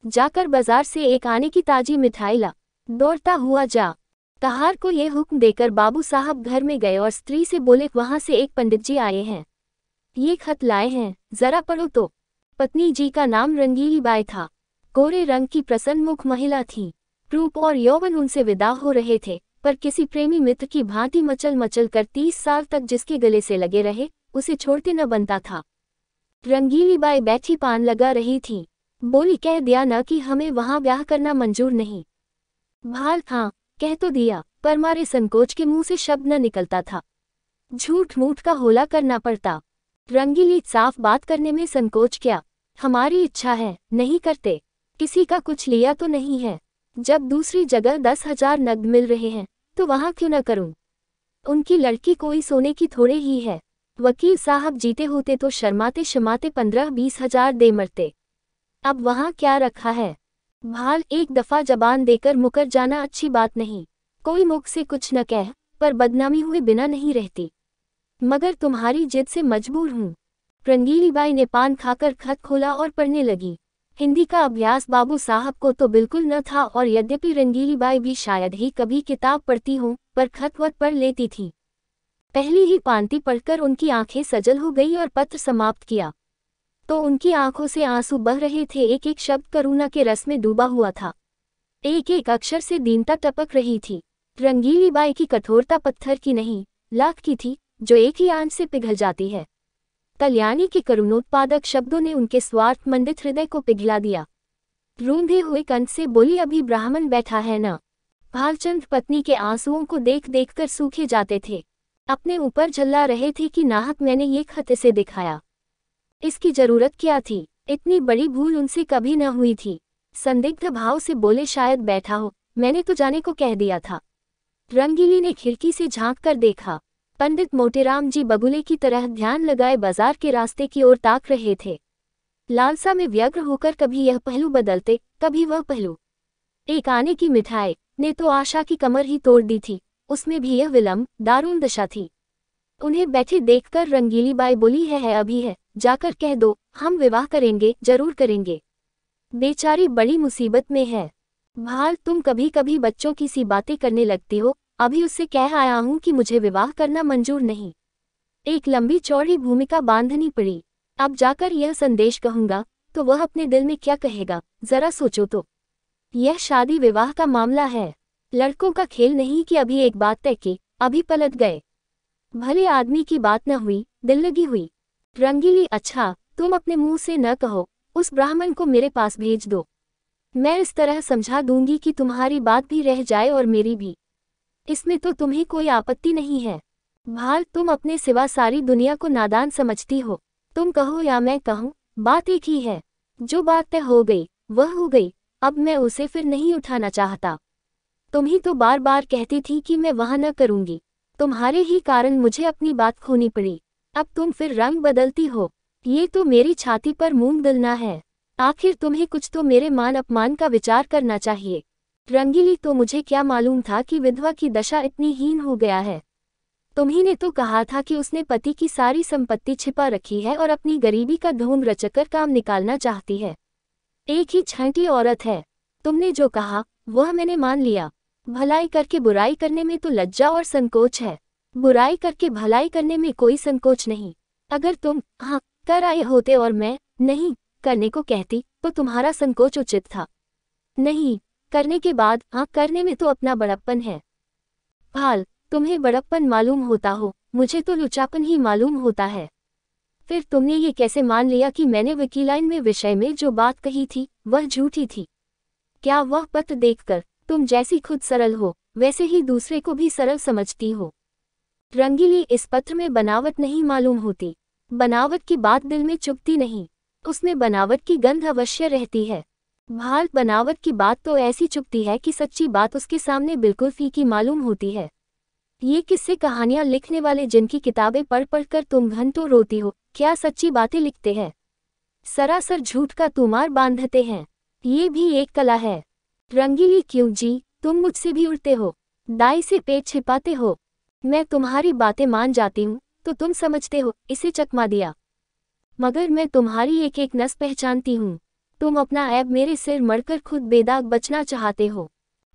जाकर बाजार से एक आने की ताजी मिठाई ला। दौड़ता हुआ जा। कहार को ये हुक्म देकर बाबू साहब घर में गए और स्त्री से बोले, वहां से एक पंडित जी आए हैं, ये खत लाए हैं, जरा पढ़ो तो। पत्नी जी का नाम रंगीली बाई था। गोरे रंग की प्रसन्न मुख महिला थी। रूप और यौवन उनसे विदा हो रहे थे, पर किसी प्रेमी मित्र की भांति मचल मचल कर 30 साल तक जिसके गले से लगे रहे, उसे छोड़ते न बनता था। रंगीली बाई बैठी पान लगा रही थी। बोली, कह दिया न कि हमें वहां ब्याह करना मंजूर नहीं। भाल, हाँ, कह तो दिया, पर मारे संकोच के मुंह से शब्द न निकलता था। झूठ मूठ का होला करना पड़ता। रंगीली, साफ बात करने में संकोच क्या, हमारी इच्छा है, नहीं करते। किसी का कुछ लिया तो नहीं है। जब दूसरी जगह 10,000 नगद मिल रहे हैं तो वहां क्यों न करूं। उनकी लड़की कोई सोने की थोड़े ही है। वकील साहब जीते होते तो शर्माते शर्माते 15-20 हजार दे मरते। अब वहां क्या रखा है। भाल, एक दफा जबान देकर मुकर जाना अच्छी बात नहीं। कोई मुख से कुछ न कह, पर बदनामी हुए बिना नहीं रहती। मगर तुम्हारी जिद से मजबूर हूँ। रंगीली बाई ने पान खाकर खत खोला और पढ़ने लगी। हिंदी का अभ्यास बाबू साहब को तो बिल्कुल न था, और यद्यपि रंगीली बाई भी शायद ही कभी किताब पढ़ती हो, पर खत वत पढ़ लेती थी। पहली ही पांति पढ़कर उनकी आंखें सजल हो गई और पत्र समाप्त किया तो उनकी आंखों से आंसू बह रहे थे। एक एक शब्द करुणा के रस में डूबा हुआ था। एक एक अक्षर से दीनता टपक रही थी। रंगीली बाई की कठोरता पत्थर की नहीं, लाख की थी, जो एक ही आंच से पिघल जाती है। कल्याणी के करुणोत्पादक शब्दों ने उनके स्वार्थ मंडित हृदय को पिघला दिया। रूंधे हुए कंठ से बोली, अभी ब्राह्मण बैठा है न। भालचंद्र पत्नी के आंसुओं को देख देख कर सूखे जाते थे। अपने ऊपर झल्ला रहे थे कि नाहक मैंने ये खत इसे दिखाया। इसकी जरूरत क्या थी। इतनी बड़ी भूल उनसे कभी न हुई थी। संदिग्ध भाव से बोले, शायद बैठा हो, मैंने तो जाने को कह दिया था। रंगीली ने खिड़की से झांक कर देखा। पंडित मोटेराम जी बगुले की तरह ध्यान लगाए बाजार के रास्ते की ओर ताक रहे थे। लालसा में व्यग्र होकर कभी यह पहलू बदलते, कभी वह पहलू। एक आने की मिठाई ने तो आशा की कमर ही तोड़ दी थी, उसमें भी यह विलंब, दारुण दशा थी। उन्हें बैठे देखकर रंगीली बाई बोली, है अभी है, जाकर कह दो, हम विवाह करेंगे, जरूर करेंगे। बेचारी बड़ी मुसीबत में है। भाल, तुम कभी कभी बच्चों की सी बातें करने लगती हो। अभी उससे कह आया हूं कि मुझे विवाह करना मंजूर नहीं। एक लंबी चौड़ी भूमिका बांधनी पड़ी। अब जाकर यह संदेश कहूंगा तो वह अपने दिल में क्या कहेगा, जरा सोचो तो। यह शादी विवाह का मामला है, लड़कों का खेल नहीं कि अभी एक बात तय की, अभी पलट गए। भले आदमी की बात न हुई, दिल लगी हुई। रंगीली, अच्छा, तुम अपने मुंह से न कहो, उस ब्राह्मण को मेरे पास भेज दो। मैं इस तरह समझा दूंगी कि तुम्हारी बात भी रह जाए और मेरी भी। इसमें तो तुम्हें कोई आपत्ति नहीं है। भाल, तुम अपने सिवा सारी दुनिया को नादान समझती हो। तुम कहो या मैं कहूँ, बात एक ही है। जो बात तय हो गई वह हो गई, अब मैं उसे फिर नहीं उठाना चाहता। तुम ही तो बार बार कहती थी कि मैं वहाँ न करूँगी। तुम्हारे ही कारण मुझे अपनी बात खोनी पड़ी। अब तुम फिर रंग बदलती हो। ये तो मेरी छाती पर मूंग दलना है। आखिर तुम्हें कुछ तो मेरे मान अपमान का विचार करना चाहिए। रंगीली, तो मुझे क्या मालूम था कि विधवा की दशा इतनी हीन हो गया है। तुम्ही ने तो कहा था कि उसने पति की सारी संपत्ति छिपा रखी है और अपनी गरीबी का ढोंग रचकर काम निकालना चाहती है। एक ही छांटी औरत है। तुमने जो कहा वह मैंने मान लिया। भलाई करके बुराई करने में तो लज्जा और संकोच है, बुराई करके भलाई करने में कोई संकोच नहीं। अगर तुम हाँ कर आए होते और मैं नहीं करने को कहती तो तुम्हारा संकोच उचित था। नहीं करने के बाद हाँ करने में तो अपना बड़प्पन है। भाल, तुम्हें बड़प्पन मालूम होता हो, मुझे तो लुचापन ही मालूम होता है। फिर तुमने ये कैसे मान लिया कि मैंने वकीलाइन में विषय में जो बात कही थी वह झूठी थी? क्या वह पत्र देखकर तुम जैसी खुद सरल हो वैसे ही दूसरे को भी सरल समझती हो? रंगीली, इस पत्र में बनावट नहीं मालूम होती। बनावट की बात दिल में चुभती नहीं, उसमें बनावट की गंध अवश्य रहती है। भाल, बनावट की बात तो ऐसी चुभती है कि सच्ची बात उसके सामने बिल्कुल फीकी मालूम होती है। ये किस्से कहानियां लिखने वाले जिनकी किताबें पढ़ पढ़ कर तुम घंटों रोती हो, क्या सच्ची बातें लिखते हैं? सरासर झूठ का तुमार बांधते हैं। ये भी एक कला है। रंगीली, क्यों जी, तुम मुझसे भी उड़ते हो, दाई से पेट छिपाते हो। मैं तुम्हारी बातें मान जाती हूँ तो तुम समझते हो इसे चकमा दिया, मगर मैं तुम्हारी एक एक नस पहचानती हूँ। तुम अपना ऐब मेरे सिर मढ़कर खुद बेदाग बचना चाहते हो।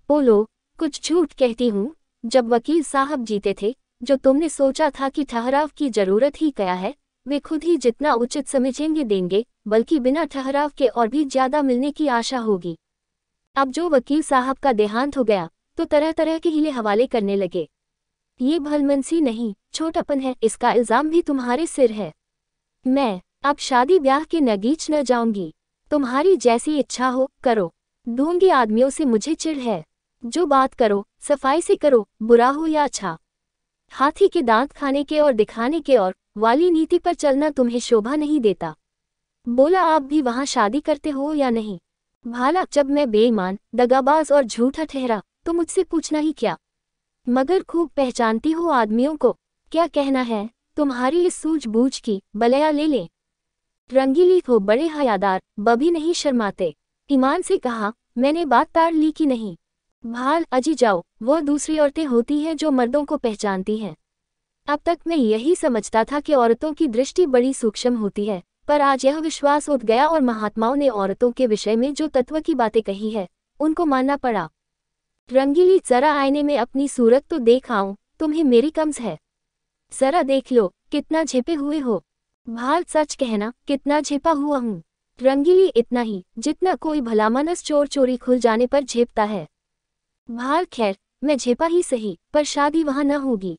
बोलो, कुछ झूठ कहती हूँ। जब वकील साहब जीते थे, जो तुमने सोचा था कि ठहराव की जरूरत ही क्या है, वे खुद ही जितना उचित समझेंगे देंगे, बल्कि बिना ठहराव के और भी ज्यादा मिलने की आशा होगी। अब जो वकील साहब का देहांत हो गया तो तरह तरह के हीले हवाले करने लगे। ये भलमनसी नहीं, छोटापन है, इसका इल्जाम भी तुम्हारे सिर है। मैं अब शादी ब्याह के नगीच न जाऊंगी। तुम्हारी जैसी इच्छा हो करो। ढोंगी आदमियों से मुझे चिढ़ है। जो बात करो सफाई से करो, बुरा हो या अच्छा। हाथी के दांत खाने के और दिखाने के और वाली नीति पर चलना तुम्हें शोभा नहीं देता। बोला, आप भी वहां शादी करते हो या नहीं? भाला, जब मैं बेईमान, दगाबाज और झूठा ठहरा तो मुझसे पूछना ही क्या? मगर खूब पहचानती हो आदमियों को। क्या कहना है तुम्हारी इस सूझबूझ की, बलया ले ले। रंगीली को बड़े हयादार, बभी नहीं शर्माते। ईमान से कहा, मैंने बात ताड़ ली कि नहीं? भाल, अजी जाओ, वो दूसरी औरतें होती हैं जो मर्दों को पहचानती हैं। अब तक मैं यही समझता था कि औरतों की दृष्टि बड़ी सूक्ष्म होती है, पर आज यह विश्वास उठ गया और महात्माओं ने औरतों के विषय में जो तत्व की बातें कही है उनको मानना पड़ा। रंगीली, जरा आईने में अपनी सूरत तो देख आऊं, तुम्हें मेरी कम्स है? जरा देख लो कितना झेपे हुए हो। भाल, सच कहना, कितना झेपा हुआ हूँ? रंगीली, इतना ही जितना कोई भलामानस चोर चोरी खुल जाने पर झेपता है। भाल, खैर मैं झेपा ही सही, पर शादी वहां न होगी।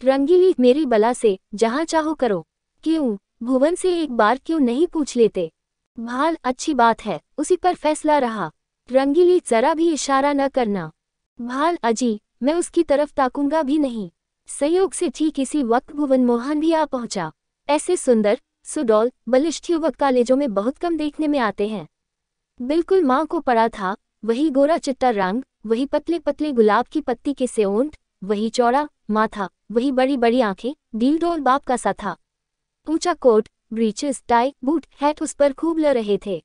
रंगीली, मेरी बला से जहां चाहो करो। क्यों, भुवन से एक बार क्यों नहीं पूछ लेते? भाल, अच्छी बात है, उसी पर फैसला रहा। रंगीली, जरा भी इशारा न करना। भाल, अजी मैं उसकी तरफ ताकूंगा भी नहीं। संयोग से ठीक इसी वक्त भुवन मोहन भी आ पहुंचा। ऐसे सुंदर सुडौल बलिष्ठ युवक कॉलेजों में बहुत कम देखने में आते हैं। बिल्कुल माँ को पड़ा था, वही गोरा चिट्टा रंग, वही पतले पतले गुलाब की पत्ती के से ओंठ, वही चौड़ा माथा, वही बड़ी बड़ी आंखें, डील डोल बाप का सा था। ऊंचा coat, breeches, tie, boot, hat उस पर खूब ल रहे थे।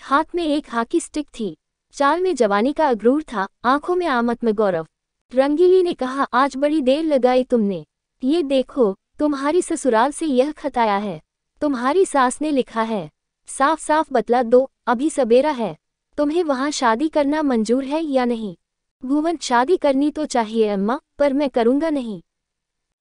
हाथ में एक हॉकी स्टिक थी। चाल में जवानी का अगरूर था, आंखों में आमत में गौरव। रंगीली ने कहा, आज बड़ी देर लगाई तुमने। ये देखो, तुम्हारी ससुराल से यह खत आया है। तुम्हारी सास ने लिखा है। साफ साफ बतला दो, अभी सबेरा है। तुम्हें वहाँ शादी करना मंजूर है या नहीं? भुवन, शादी करनी तो चाहिए अम्मा, पर मैं करूँगा नहीं।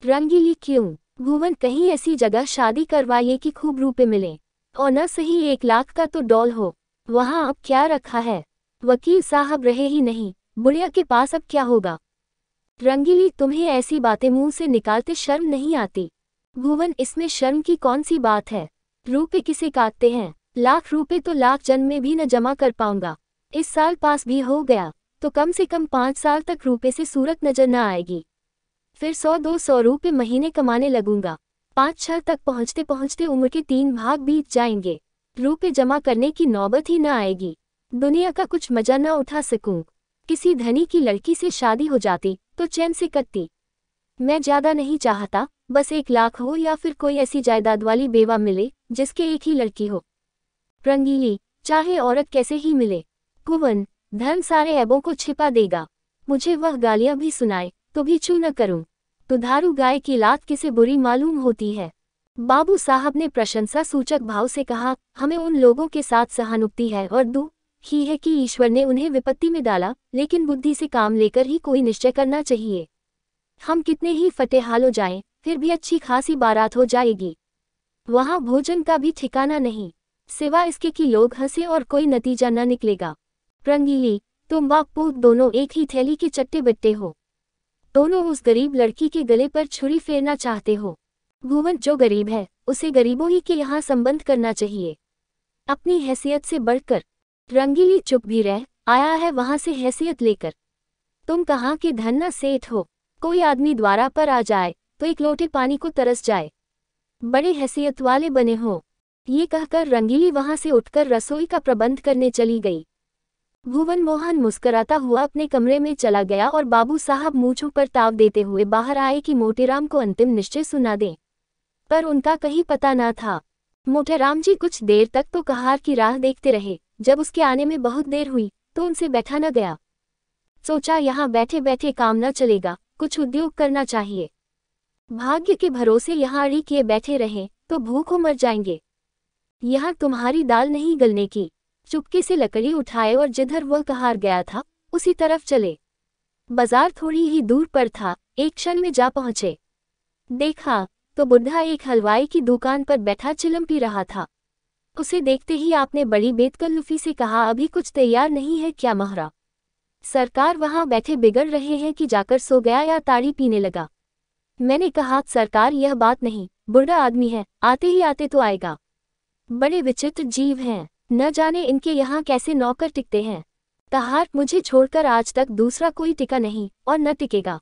रंगीली, क्यों? भुवन, कहीं ऐसी जगह शादी करवाइए कि खूब रुपए मिले, और न सही 1 लाख का तो डॉल हो। वहाँ अब क्या रखा है? वकील साहब रहे ही नहीं, बुढ़िया के पास अब क्या होगा? रंगीली, तुम्हें ऐसी बातें मुंह से निकालते शर्म नहीं आती? भुवन, इसमें शर्म की कौन सी बात है? रुपए किसे काटते हैं? लाख रुपए तो लाख जन्म में भी न जमा कर पाऊंगा। इस साल पास भी हो गया तो कम से कम 5 साल तक रुपए से सूरत नजर न आएगी। फिर 100-200 रुपए महीने कमाने लगूंगा। 5-6 तक पहुंचते पहुंचते उम्र के 3 भाग बीत जाएंगे। रुपए जमा करने की नौबत ही न आएगी। दुनिया का कुछ मजा न उठा सकूं। किसी धनी की लड़की से शादी हो जाती तो चैन से कटती। मैं ज्यादा नहीं चाहता, बस 1 लाख हो या फिर कोई ऐसी जायदाद वाली बेवा मिले जिसके एक ही लड़की हो। रंगीली, चाहे औरत कैसे ही मिले। भुवन, धर्म सारे ऐबों को छिपा देगा। मुझे वह गालियां भी सुनाए तो भी छू न करूं। दुधारू गाय की लात किसे बुरी मालूम होती है? बाबू साहब ने प्रशंसा सूचक भाव से कहा, हमें उन लोगों के साथ सहानुभूति है और दुख ही है कि ईश्वर ने उन्हें विपत्ति में डाला, लेकिन बुद्धि से काम लेकर ही कोई निश्चय करना चाहिए। हम कितने ही फटे हाल हो जाएं, फिर भी अच्छी खासी बारात हो जाएगी। वहां भोजन का भी ठिकाना नहीं, सिवा इसके कि लोग हंसे और कोई नतीजा न निकलेगा। रंगीली, तुम बाप पूत दोनों एक ही थैली के चट्टे बट्टे हो। दोनों उस गरीब लड़की के गले पर छुरी फेरना चाहते हो। भुवन, जो गरीब है उसे गरीबों ही के यहाँ संबंध करना चाहिए, अपनी हैसियत से बढ़कर। रंगीली चुप भी रह, आया है वहां से हैसियत लेकर। तुम कहाँ के धन्ना सेठ हो? कोई आदमी द्वारा पर आ जाए तो एक लोटे पानी को तरस जाए। बड़े हैसियत वाले बने हो। ये कहकर रंगीली वहां से उठकर रसोई का प्रबंध करने चली गई। भुवन मोहन मुस्कुराता हुआ अपने कमरे में चला गया और बाबू साहब मूंछों पर ताव देते हुए बाहर आए कि मोटेराम को अंतिम निश्चय सुना दें। पर उनका कहीं पता न था। मोटेराम जी कुछ देर तक तो कहार की राह देखते रहे। जब उसके आने में बहुत देर हुई तो उनसे बैठा न गया। सोचा, यहाँ बैठे बैठे काम न चलेगा, कुछ उद्योग करना चाहिए। भाग्य के भरोसे यहाँ अड़ी किए बैठे रहें तो भूखों मर जाएंगे। यहाँ तुम्हारी दाल नहीं गलने की। चुपके से लकड़ी उठाए और जिधर वह कहार गया था उसी तरफ चले। बाजार थोड़ी ही दूर पर था, एक क्षण में जा पहुंचे। देखा तो बुढ़ा एक हलवाई की दुकान पर बैठा चिलम पी रहा था। उसे देखते ही आपने बड़ी बेतकल्लुफी से कहा, अभी कुछ तैयार नहीं है क्या महरा? सरकार वहां बैठे बिगड़ रहे हैं कि जाकर सो गया या ताड़ी पीने लगा? मैंने कहा, सरकार यह बात नहीं, बुढ़ा आदमी है, आते ही आते तो आएगा। बड़े विचित्र जीव हैं, न जाने इनके यहाँ कैसे नौकर टिकते हैं। कहार, मुझे छोड़कर आज तक दूसरा कोई टिका नहीं और न टिकेगा।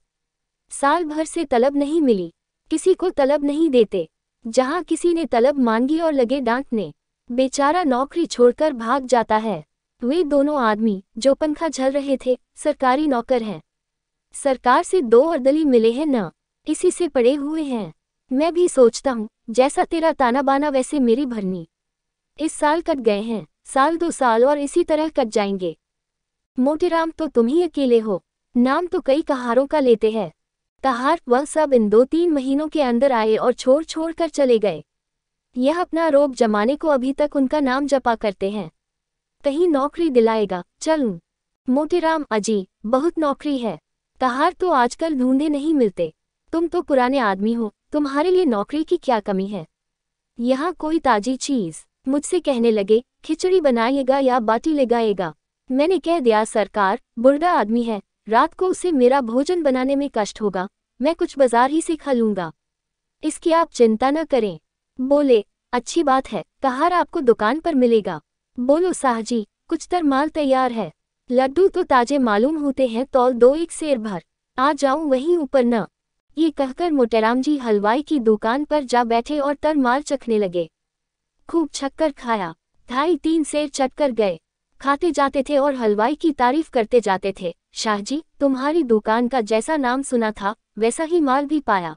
साल भर से तलब नहीं मिली, किसी को तलब नहीं देते। जहाँ किसी ने तलब मांगी और लगे डांटने, बेचारा नौकरी छोड़कर भाग जाता है। वे दोनों आदमी जो पंखा झल रहे थे सरकारी नौकर हैं। सरकार से 2 अर्दली मिले हैं न, इसी से पड़े हुए हैं। मैं भी सोचता हूँ जैसा तेरा ताना बाना वैसे मेरी भरनी। इस साल कट गए हैं, साल 2 साल और इसी तरह कट जाएंगे। मोटेराम, तो तुम ही अकेले हो, नाम तो कई कहारों का लेते हैं। कहार, वह सब इन 2-3 महीनों के अंदर आए और छोड़ छोड़ कर चले गए। यह अपना रोब जमाने को अभी तक उनका नाम जपा करते हैं। कहीं नौकरी दिलाएगा, चलूं? मोटेराम, अजी बहुत नौकरी है। कहार, तो आजकल ढूंढे नहीं मिलते। तुम तो पुराने आदमी हो, तुम्हारे लिए नौकरी की क्या कमी है? यहाँ कोई ताजी चीज मुझसे कहने लगे, खिचड़ी बनाइएगा या बाटी लगाएगा। मैंने कह दिया, सरकार बुढ़ा आदमी है, रात को उसे मेरा भोजन बनाने में कष्ट होगा, मैं कुछ बाजार ही से खा लूंगा, इसकी आप चिंता न करें। बोले, अच्छी बात है, कहार आपको दुकान पर मिलेगा। बोलो साहजी, कुछ तरमाल तैयार है, लड्डू तो ताजे मालूम होते हैं, तौल दो 1 सेर भर, आ जाऊं वहीं ऊपर न। ये कहकर मोटेराम जी हलवाई की दुकान पर जा बैठे और तरमाल चखने लगे। खूब छक्कर खाया, 2.5-3 सेर चटकर गए। खाते जाते थे और हलवाई की तारीफ करते जाते थे। शाहजी, तुम्हारी दुकान का जैसा नाम सुना था वैसा ही माल भी पाया।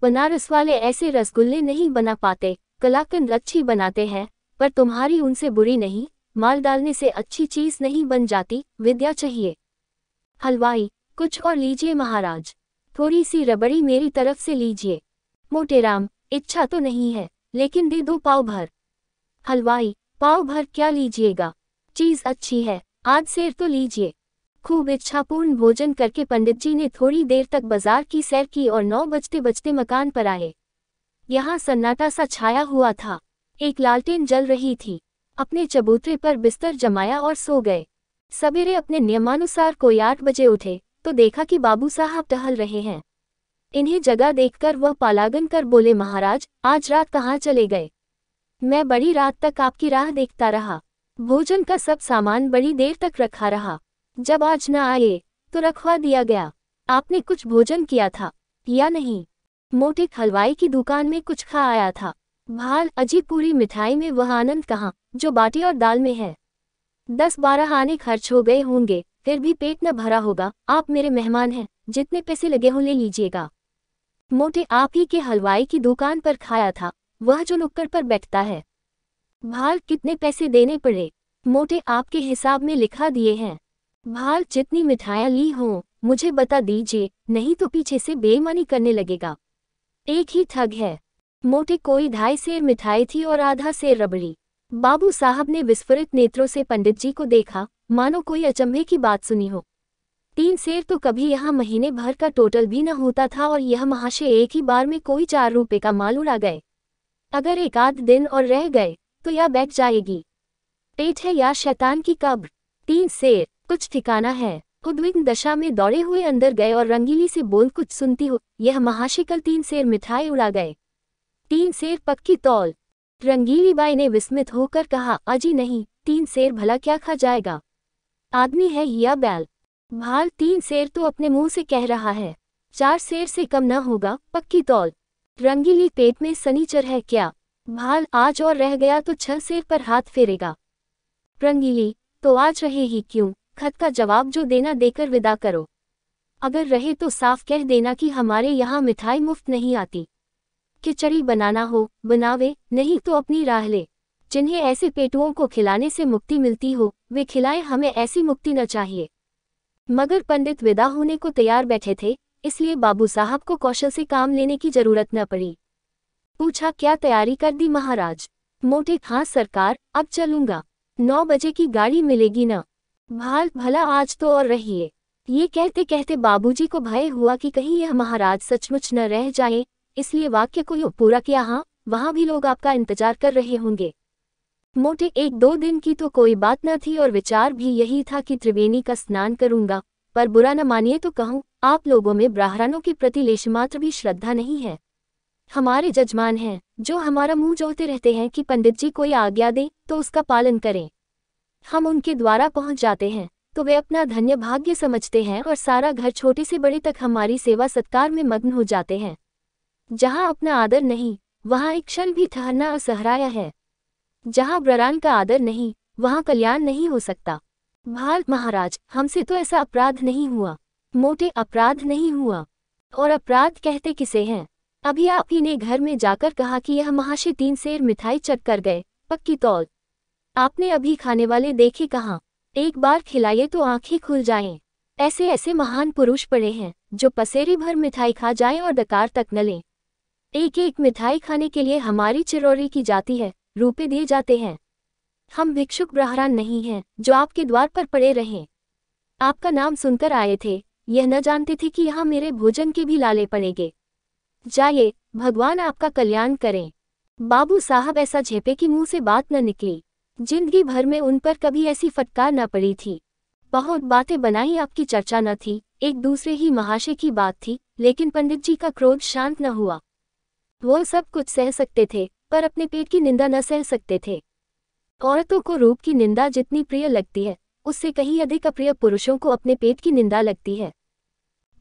बनारस वाले ऐसे रसगुल्ले नहीं बना पाते, कलाकंद अच्छी बनाते हैं, पर तुम्हारी उनसे बुरी नहीं, माल डालने से अच्छी चीज नहीं बन जाती, विद्या चाहिए। हलवाई, कुछ और लीजिए महाराज। थोड़ी सी रबड़ी मेरी तरफ से लीजिए। मोटेराम, इच्छा तो नहीं है, लेकिन दे दो पाव भर। हलवाई, पाव भर क्या लीजिएगा? चीज अच्छी है, आज सेर तो लीजिए। खूब इच्छापूर्ण भोजन करके पंडित जी ने थोड़ी देर तक बाजार की सैर की और 9 बजते बजते मकान पर आए। यहाँ सन्नाटा सा छाया हुआ था। एक लालटेन जल रही थी। अपने चबूतरे पर बिस्तर जमाया और सो गए। सवेरे अपने नियमानुसार कोई 8 बजे उठे तो देखा कि बाबू साहब टहल रहे हैं। इन्हें जगह देखकर वह पालागन कर बोले, महाराज, आज रात कहाँ चले गए? मैं बड़ी रात तक आपकी राह देखता रहा। भोजन का सब सामान बड़ी देर तक रखा रहा। जब आज न आए तो रखवा दिया गया। आपने कुछ भोजन किया था या नहीं? मोटे हलवाई की दुकान में कुछ खा आया था। भाल, अजी पूरी मिठाई में वह आनंद कहाँ जो बाटी और दाल में है। 10-12 आने खर्च हो गए होंगे, फिर भी पेट न भरा होगा। आप मेरे मेहमान हैं, जितने पैसे लगे हों ले लीजिएगा। मोटे, आप ही के हलवाई की दुकान पर खाया था, वह जो नुक्कड़ पर बैठता है। भाल, कितने पैसे देने पड़े? मोटे, आपके हिसाब में लिखा दिए हैं। भाल, जितनी मिठाइयाँ ली हों मुझे बता दीजिए, नहीं तो पीछे से बेईमानी करने लगेगा। एक ही ठग है। मोटे, कोई 2.5 सेर मिठाई थी और आधा सेर रबड़ी। बाबू साहब ने विस्फुरित नेत्रों से पंडित जी को देखा, मानो कोई अचंभे की बात सुनी हो। 3 सेर तो कभी यहाँ महीने भर का टोटल भी न होता था और यह महाशय एक ही बार में कोई 4 रुपए का माल उड़ा गए। अगर एक आध दिन और रह गए तो यह बैठ जाएगी। पेट है या शैतान की कब्र? 3 सेर, कुछ ठिकाना है? उद्विग्न दशा में दौड़े हुए अंदर गए और रंगीली से बोल, कुछ सुनती हो? यह महाशय कल 3 सेर मिठाई उड़ा गए। 3 सेर पक्की तौल। रंगीली बाई ने विस्मित होकर कहा, अजी नहीं, 3 सेर भला क्या खा जाएगा? आदमी है या बैल? भाल, 3 सेर तो अपने मुंह से कह रहा है। 4 सेर से कम न होगा, पक्की तौल। रंगीली, पेट में सनीचर है क्या? भाल, आज और रह गया तो 6 सेर पर हाथ फेरेगा। रंगीली, तो आज रहे ही क्यों? खत का जवाब जो देना देकर विदा करो। अगर रहे तो साफ कह देना कि हमारे यहाँ मिठाई मुफ्त नहीं आती। खिचड़ी बनाना हो बनावे, नहीं तो अपनी राह ले। जिन्हें ऐसे पेटुओं को खिलाने से मुक्ति मिलती हो वे खिलाएं, हमें ऐसी मुक्ति न चाहिए। मगर पंडित विदा होने को तैयार बैठे थे, इसलिए बाबू साहब को कौशल से काम लेने की जरूरत न पड़ी। पूछा, क्या तैयारी कर दी महाराज? मोटे, हाँ सरकार, अब चलूंगा। 9 बजे की गाड़ी मिलेगी न? भाल, भला आज तो और रहिए। ये कहते कहते बाबूजी को भय हुआ कि कहीं यह महाराज सचमुच न रह जाए, इसलिए वाक्य को पूरा किया, हाँ वहां भी लोग आपका इंतजार कर रहे होंगे। मोटे, 1-2 दिन की तो कोई बात न थी और विचार भी यही था कि त्रिवेणी का स्नान करूंगा, पर बुरा न मानिए तो कहूँ, आप लोगों में ब्राह्मणों के प्रति लेशमात्र भी श्रद्धा नहीं है। हमारे जजमान हैं जो हमारा मुंह जोते रहते हैं कि पंडित जी कोई आज्ञा दें तो उसका पालन करें। हम उनके द्वारा पहुंच जाते हैं तो वे अपना धन्य भाग्य समझते हैं और सारा घर छोटे से बड़े तक हमारी सेवा सत्कार में मग्न हो जाते हैं। जहां अपना आदर नहीं वहां एक क्षण भी ठहरना असहराया है। जहां ब्राह्मण का आदर नहीं वहां कल्याण नहीं हो सकता। भाल, महाराज, हमसे तो ऐसा अपराध नहीं हुआ। मोटे, अपराध नहीं हुआ? और अपराध कहते किसे हैं? अभी आप ही ने घर में जाकर कहा कि यह महाशय 3 सेर मिठाई चट कर गए, पक्की तौल। आपने अभी खाने वाले देखे कहाँ? एक बार खिलाइए तो आंखें खुल जाएं। ऐसे ऐसे महान पुरुष पड़े हैं जो पसेरी भर मिठाई खा जाएं और डकार तक न लें। एक एक मिठाई खाने के लिए हमारी चिरौरी की जाती है, रुपए दिए जाते हैं। हम भिक्षुक ब्राह्मण नहीं हैं जो आपके द्वार पर पड़े रहें। आपका नाम सुनकर आए थे, यह न जानते थे कि यहाँ मेरे भोजन के भी लाले पड़ेंगे। जाइए, भगवान आपका कल्याण करें। बाबू साहब, ऐसा झेपे कि मुंह से बात न निकली। जिंदगी भर में उन पर कभी ऐसी फटकार न पड़ी थी। बहुत बातें बनाई, आपकी चर्चा न थी, एक दूसरे ही महाशय की बात थी, लेकिन पंडित जी का क्रोध शांत न हुआ। वो सब कुछ सह सकते थे पर अपने पेट की निंदा न सह सकते थे। औरतों को रूप की निंदा जितनी प्रिय लगती है उससे कहीं अधिक अप्रिय पुरुषों को अपने पेट की निंदा लगती है।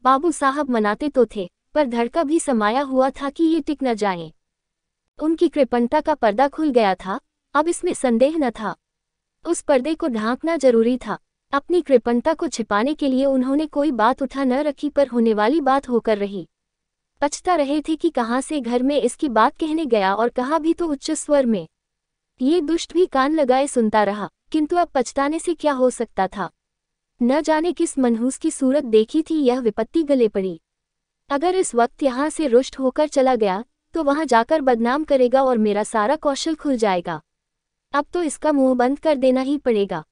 बाबू साहब मनाते तो थे पर धड़का भी समाया हुआ था कि ये टिक न जाए। उनकी कृपणता का पर्दा खुल गया था, अब इसमें संदेह न था। उस पर्दे को ढांकना जरूरी था। अपनी कृपणता को छिपाने के लिए उन्होंने कोई बात उठा न रखी पर होने वाली बात होकर रही। पछता रहे थे कि कहाँ से घर में इसकी बात कहने गया और कहा भी तो उच्च स्वर में। ये दुष्ट भी कान लगाए सुनता रहा, किंतु अब पछताने से क्या हो सकता था। न जाने किस मनहूस की सूरत देखी थी यह विपत्ति गले पड़ी। अगर इस वक्त यहाँ से रुष्ट होकर चला गया तो वहाँ जाकर बदनाम करेगा और मेरा सारा कौशल खुल जाएगा। अब तो इसका मुंह बंद कर देना ही पड़ेगा।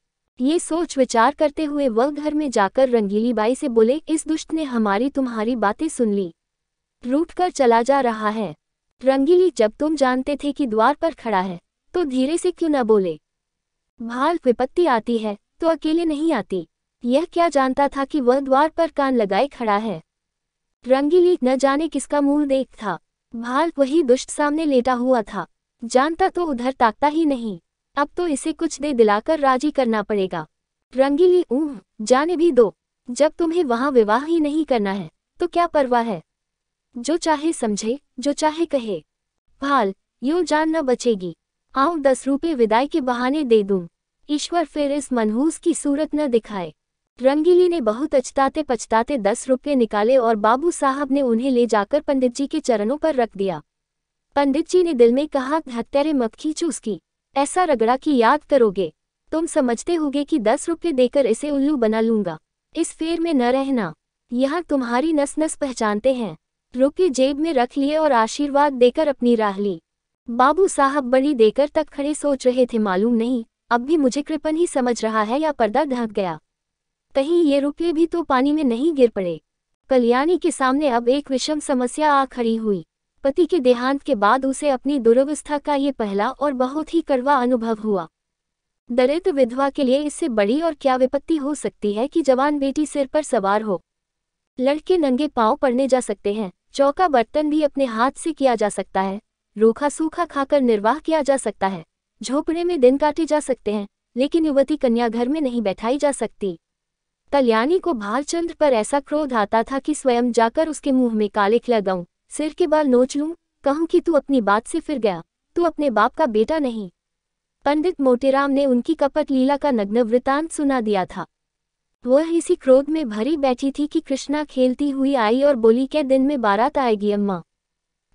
ये सोच विचार करते हुए वह घर में जाकर रंगीली बाई से बोले, इस दुष्ट ने हमारी तुम्हारी बातें सुन ली, रूठ कर चला जा रहा है। रंगीली, जब तुम जानते थे कि द्वार पर खड़ा है तो धीरे से क्यों न बोले? भाल, विपत्ति आती है तो अकेले नहीं आती। यह क्या जानता था कि वह द्वार पर कान लगाए खड़ा है। रंगीली न जाने किसका मुंह देख था। भाल, वही दुष्ट सामने लेटा हुआ था। जानता तो उधर ताकता ही नहीं। अब तो इसे कुछ दे दिलाकर राजी करना पड़ेगा। रंगीली, जाने भी दो। जब तुम्हें वहां विवाह ही नहीं करना है तो क्या परवाह है? जो चाहे समझे, जो चाहे कहे। भाल, यूं जान न बचेगी। आओ 10 रुपये विदाई के बहाने दे दूं। ईश्वर फिर इस मनहूस की सूरत न दिखाए। रंगीली ने बहुत अचताते पछताते 10 रुपये निकाले और बाबू साहब ने उन्हें ले जाकर पंडित जी के चरणों पर रख दिया। पंडित जी ने दिल में कहा, हत्यारे मक्खी चूस की, ऐसा रगड़ा कि याद करोगे। तुम समझते होगे कि 10 रुपये देकर इसे उल्लू बना लूंगा। इस फेर में न रहना। यहाँ तुम्हारी नस नस पहचानते हैं। रुपये जेब में रख लिए और आशीर्वाद देकर अपनी राह ली। बाबू साहब बड़ी देकर तक खड़े सोच रहे थे, मालूम नहीं अब भी मुझे कृपन ही समझ रहा है या पर्दा ढक गया। कहीं ये रुपये भी तो पानी में नहीं गिर पड़े। कल्याणी के सामने अब एक विषम समस्या आ खड़ी हुई। पति के देहांत के बाद उसे अपनी दुरवस्था का ये पहला और बहुत ही कड़वा अनुभव हुआ। दरिद्र विधवा के लिए इससे बड़ी और क्या विपत्ति हो सकती है कि जवान बेटी सिर पर सवार हो। लड़के नंगे पांव पड़ने जा सकते हैं, चौका बर्तन भी अपने हाथ से किया जा सकता है, रूखा सूखा खाकर निर्वाह किया जा सकता है, झोपड़े में दिन काटे जा सकते हैं, लेकिन युवती कन्या घर में नहीं बैठाई जा सकती। कल्याणी को भालचंद्र पर ऐसा क्रोध आता था कि स्वयं जाकर उसके मुंह में कालिख लगाऊं, सिर के बाल नोच लूं, कहूं कि तू अपनी बात से फिर गया, तू अपने बाप का बेटा नहीं। पंडित मोटेराम ने उनकी कपट लीला का नग्न वृतांत सुना दिया था। वह इसी क्रोध में भरी बैठी थी कि कृष्णा खेलती हुई आई और बोली, क्या दिन में बारात आएगी अम्मा?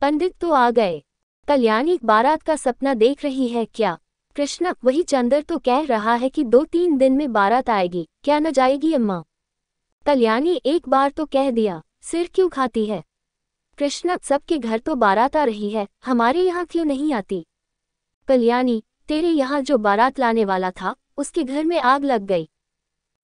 पंडित तो आ गए। कल्याणी, बारात का सपना देख रही है क्या? कृष्णा, वही चंदर तो कह रहा है कि 2-3 दिन में बारात आएगी, क्या न जाएगी अम्मा? कल्याणी, एक बार तो कह दिया, सिर क्यों खाती है? कृष्णा, सबके घर तो बारात आ रही है, हमारे यहाँ क्यों नहीं आती? कल्याणी, तेरे यहाँ जो बारात लाने वाला था उसके घर में आग लग गई।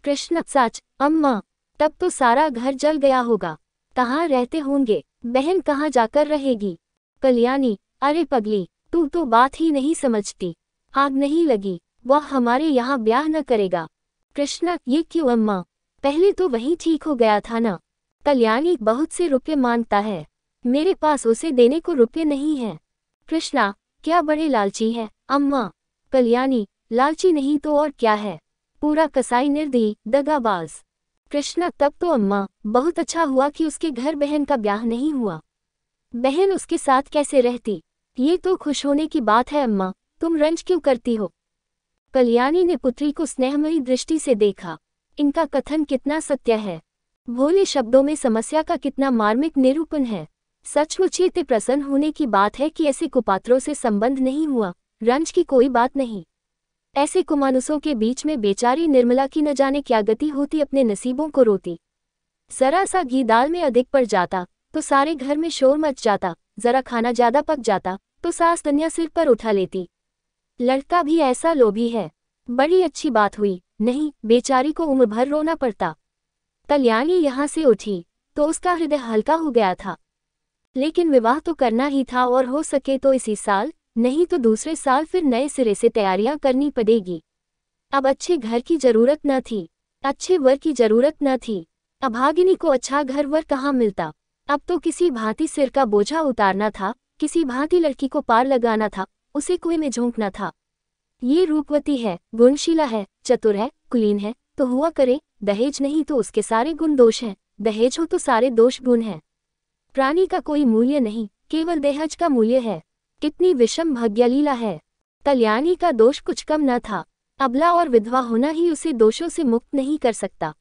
कृष्णा, सच अम्मा? तब तो सारा घर जल गया होगा। कहाँ रहते होंगे? बहन कहाँ जाकर रहेगी? कल्याणी, अरे पगली, तू तो बात ही नहीं समझती। आग नहीं लगी, वह हमारे यहाँ ब्याह न करेगा। कृष्णा, ये क्यों अम्मा? पहले तो वही ठीक हो गया था ना। कल्याणी, बहुत से रुपये मांगता है, मेरे पास उसे देने को रुपये नहीं हैं। कृष्णा, क्या बड़े लालची है अम्मा? कल्याणी, लालची नहीं तो और क्या है, पूरा कसाई निर्दयी दगाबाज। कृष्णा, तब तो अम्मा बहुत अच्छा हुआ कि उसके घर बहन का ब्याह नहीं हुआ। बहन उसके साथ कैसे रहती? ये तो खुश होने की बात है अम्मा, तुम रंज क्यों करती हो? कल्याणी ने पुत्री को स्नेहमयी दृष्टि से देखा। इनका कथन कितना सत्य है, भोले शब्दों में समस्या का कितना मार्मिक निरूपण है। सचमुच ये प्रसन्न होने की बात है कि ऐसे कुपात्रों से संबंध नहीं हुआ, रंज की कोई बात नहीं। ऐसे कुमानुसों के बीच में बेचारी निर्मला की न जाने क्या गति होती, अपने नसीबों को रोती। जरा सा घी दाल में अधिक पड़ जाता तो सारे घर में शोर मच जाता, जरा खाना ज्यादा पक जाता तो सास कन्या सिर पर उठा लेती। लड़का भी ऐसा लोभी है, बड़ी अच्छी बात हुई, नहीं बेचारी को उम्र भर रोना पड़ता। कल्याणी यहाँ से उठी तो उसका हृदय हल्का हो गया था। लेकिन विवाह तो करना ही था और हो सके तो इसी साल, नहीं तो दूसरे साल फिर नए सिरे से तैयारियां करनी पड़ेगी। अब अच्छे घर की जरूरत न थी, अच्छे वर की जरूरत न थी। अभागिनी को अच्छा घर वर कहाँ मिलता? अब तो किसी भांति सिर का बोझा उतारना था, किसी भांति लड़की को पार लगाना था, उसे कुएं में झोंकना था। ये रूपवती है, गुणशीला है, चतुर है, कुलीन है तो हुआ करे, दहेज नहीं तो उसके सारे गुण दोष हैं, दहेज हो तो सारे दोष गुण हैं। प्राणी का कोई मूल्य नहीं, केवल दहेज का मूल्य है। कितनी विषम भाग्यलीला है। कल्याणी का दोष कुछ कम न था, अबला और विधवा होना ही उसे दोषों से मुक्त नहीं कर सकता।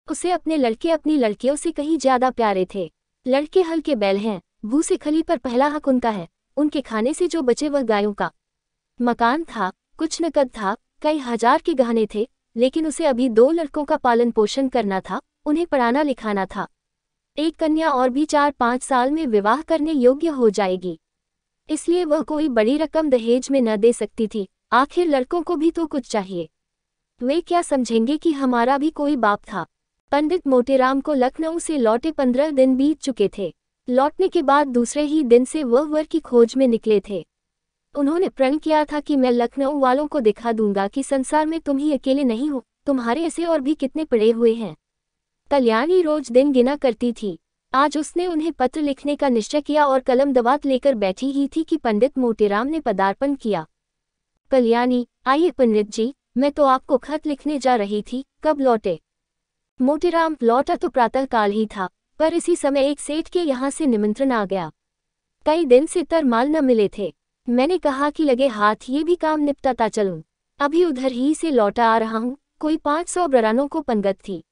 उसे अपने लड़के अपनी लड़कियों से कहीं ज्यादा प्यारे थे। लड़के हल के बैल हैं, भूसे खली पर पहला हक उनका है, उनके खाने से जो बचे वह गायों का। मकान था, कुछ नकद था, कई हजार के गहने थे, लेकिन उसे अभी 2 लड़कों का पालन पोषण करना था, उन्हें पढ़ाना लिखाना था। एक कन्या और भी 4-5 साल में विवाह करने योग्य हो जाएगी, इसलिए वह कोई बड़ी रकम दहेज में न दे सकती थी। आखिर लड़कों को भी तो कुछ चाहिए। वे क्या समझेंगे कि हमारा भी कोई बाप था। पंडित मोटेराम को लखनऊ से लौटे 15 दिन बीत चुके थे। लौटने के बाद दूसरे ही दिन से वह वर की खोज में निकले थे। उन्होंने प्रण किया था कि मैं लखनऊ वालों को दिखा दूंगा कि संसार में तुम ही अकेले नहीं हो, तुम्हारे ऐसे और भी कितने पड़े हुए हैं। कल्याणी रोज दिन गिना करती थी। आज उसने उन्हें पत्र लिखने का निश्चय किया और कलम दवात लेकर बैठी ही थी कि पंडित मोटेराम ने पदार्पण किया। कल्याणी, आइए पंडित जी, मैं तो आपको खत लिखने जा रही थी, कब लौटे? मोटेराम लौटा तो प्रातःकाल ही था, पर इसी समय एक सेठ के यहाँ से निमंत्रण आ गया। कई दिन से तरमाल न मिले थे। मैंने कहा कि लगे हाथ ये भी काम निपटाता चलूं। अभी उधर ही से लौटा आ रहा हूँ। कोई 500 बरानों को पंगत थी।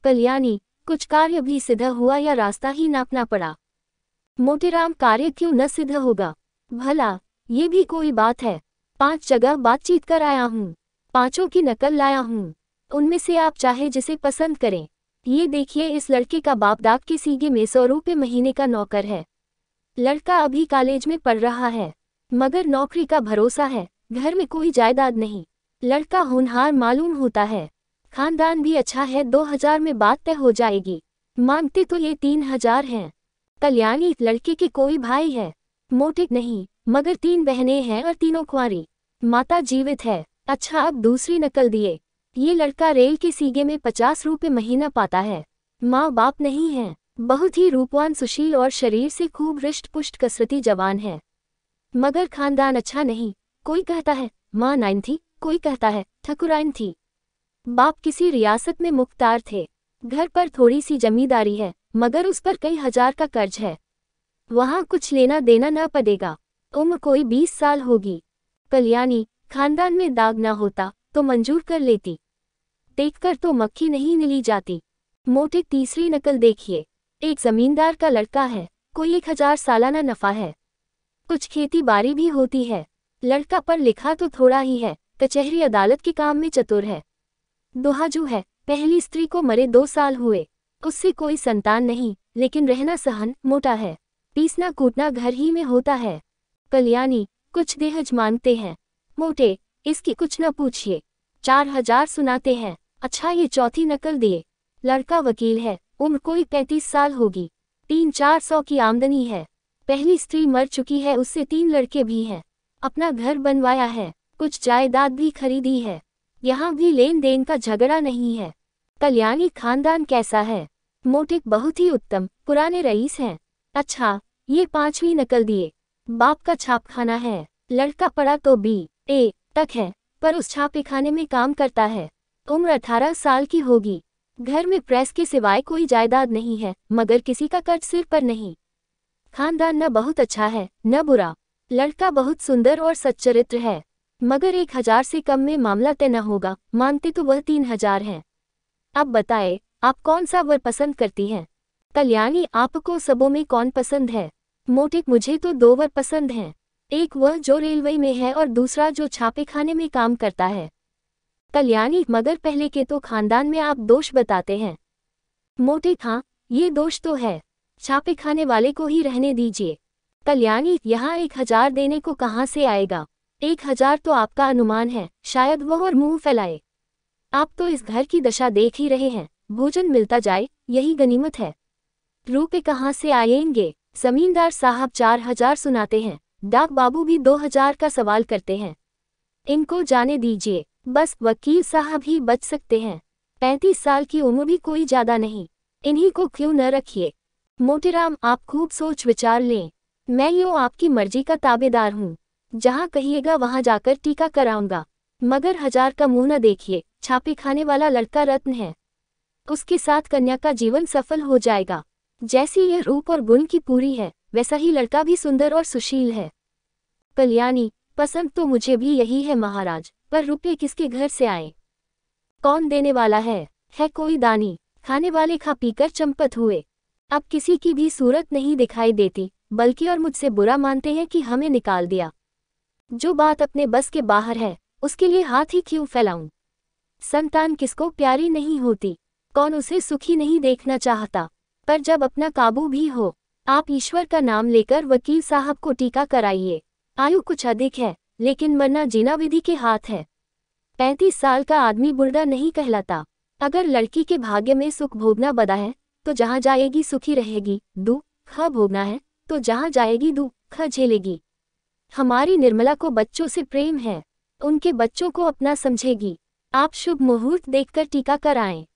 कल्याणी, कुछ कार्य भी सिद्ध हुआ या रास्ता ही नापना पड़ा? मोटेराम, कार्य क्यों न सिद्ध होगा? भला ये भी कोई बात है? 5 जगह बातचीत कर आया हूँ, 5 की नकल लाया हूँ। उनमें से आप चाहे जिसे पसंद करें। ये देखिए, इस लड़के का बाप डाक के सीगे में 100 रुपये महीने का नौकर है। लड़का अभी कॉलेज में पढ़ रहा है, मगर नौकरी का भरोसा है। घर में कोई जायदाद नहीं। लड़का होनहार मालूम होता है। खानदान भी अच्छा है। 2000 में बात तय हो जाएगी। मांगते तो ये 3000 हैं। कल्याणी, लड़के के कोई भाई है? मोटे नहीं, मगर 3 बहनें हैं और तीनों कुंवारी। माता जीवित है। अच्छा, अब दूसरी नकल दिए। ये लड़का रेल के सीगे में 50 रुपये महीना पाता है। माँ बाप नहीं है। बहुत ही रूपवान, सुशील और शरीर से खूब हृष्ट पुष्ट कसरती जवान है, मगर खानदान अच्छा नहीं। कोई कहता है माँ नाइन थी, कोई कहता है ठकुराइन थी। बाप किसी रियासत में मुख्तार थे। घर पर थोड़ी सी जमींदारी है, मगर उस पर कई हजार का कर्ज है। वहाँ कुछ लेना देना न पड़ेगा। उम्र कोई 20 साल होगी। कल्याणी, खानदान में दाग न होता तो मंजूर कर लेती। देखकर तो मक्खी नहीं निली जाती। मोटे, तीसरी नकल देखिए। एक जमींदार का लड़का है। कोई 1000 सालाना नफा है। कुछ खेती बाड़ी भी होती है। लड़का पर लिखा तो थोड़ा ही है, कचहरी अदालत के काम में चतुर है। दोहाजू है। पहली स्त्री को मरे 2 साल हुए। उससे कोई संतान नहीं, लेकिन रहना सहन, मोटा है। पीसना कूटना घर ही में होता है। कल्याणी, कुछ दहेज मांगते हैं। मोटे, इसकी कुछ न पूछिए, 4000 सुनाते हैं। अच्छा, ये चौथी नकल दिए। लड़का वकील है। उम्र कोई 35 साल होगी। 300-400 की आमदनी है। पहली स्त्री मर चुकी है, उससे 3 लड़के भी हैं। अपना घर बनवाया है, कुछ जायदाद भी खरीदी है। यहाँ भी लेन देन का झगड़ा नहीं है। कल्याणी, खानदान कैसा है? मोटे, बहुत ही उत्तम, पुराने रईस हैं। अच्छा, ये 5वीं नकल दिए। बाप का छापखाना है। लड़का पढ़ा तो BA तक है, पर उस छापेखाने में काम करता है। उम्र 18 साल की होगी। घर में प्रेस के सिवाय कोई जायदाद नहीं है, मगर किसी का कर्ज सिर पर नहीं। खानदान न बहुत अच्छा है न बुरा। लड़का बहुत सुंदर और सच्चरित्र है, मगर 1000 से कम में मामला तय न होगा। मानते तो वह 3000 हैं। अब बताए, आप कौन सा वर पसंद करती हैं? कल्याणी, आपको सबों में कौन पसंद है? मोटे, मुझे तो 2 वर पसंद हैं। एक वह जो रेलवे में है और दूसरा जो छापेखाने में काम करता है। कल्याणी, मगर पहले के तो खानदान में आप दोष बताते हैं। मोटे, हाँ, ये दोष तो है। छापेखाने वाले को ही रहने दीजिए। कल्याणी, यहाँ 1000 देने को कहाँ से आएगा? 1000 तो आपका अनुमान है, शायद वह और मुंह फैलाए। आप तो इस घर की दशा देख ही रहे हैं। भोजन मिलता जाए, यही गनीमत है। रुपए कहाँ से आएंगे? जमींदार साहब 4000 सुनाते हैं। डाक बाबू भी 2000 का सवाल करते हैं। इनको जाने दीजिए, बस वकील साहब ही बच सकते हैं। 35 साल की उम्र भी कोई ज्यादा नहीं। इन्हीं को क्यों न रखिए? मोटेराम, आप खूब सोच विचार लें। मैं यूँ आपकी मर्जी का ताबेदार हूँ। जहाँ कहिएगा वहाँ जाकर टीका कराऊंगा, मगर 1000 का मुंह न देखिए। छापे खाने वाला लड़का रत्न है। उसके साथ कन्या का जीवन सफल हो जाएगा। जैसी यह रूप और गुण की पूरी है, वैसा ही लड़का भी सुंदर और सुशील है। कल्याणी, पसंद तो मुझे भी यही है महाराज, पर रुपये किसके घर से आए? कौन देने वाला है? कोई दानी? खाने वाले खा पीकर चंपत हुए। अब किसी की भी सूरत नहीं दिखाई देती, बल्कि और मुझसे बुरा मानते हैं कि हमें निकाल दिया। जो बात अपने बस के बाहर है, उसके लिए हाथ ही क्यों फैलाऊं? संतान किसको प्यारी नहीं होती? कौन उसे सुखी नहीं देखना चाहता? पर जब अपना काबू भी हो, आप ईश्वर का नाम लेकर वकील साहब को टीका कराइए। आयु कुछ अधिक है, लेकिन मरना जीना विधि के हाथ है। 35 साल का आदमी बुढ़ा नहीं कहलाता। अगर लड़की के भाग्य में सुख भोगना बदा है, तो जहाँ जाएगी सुखी रहेगी। दुख भोगना है, तो जहाँ जाएगी दुख झेलेगी। हमारी निर्मला को बच्चों से प्रेम है, उनके बच्चों को अपना समझेगी। आप शुभ मुहूर्त देखकर टीका कराएं।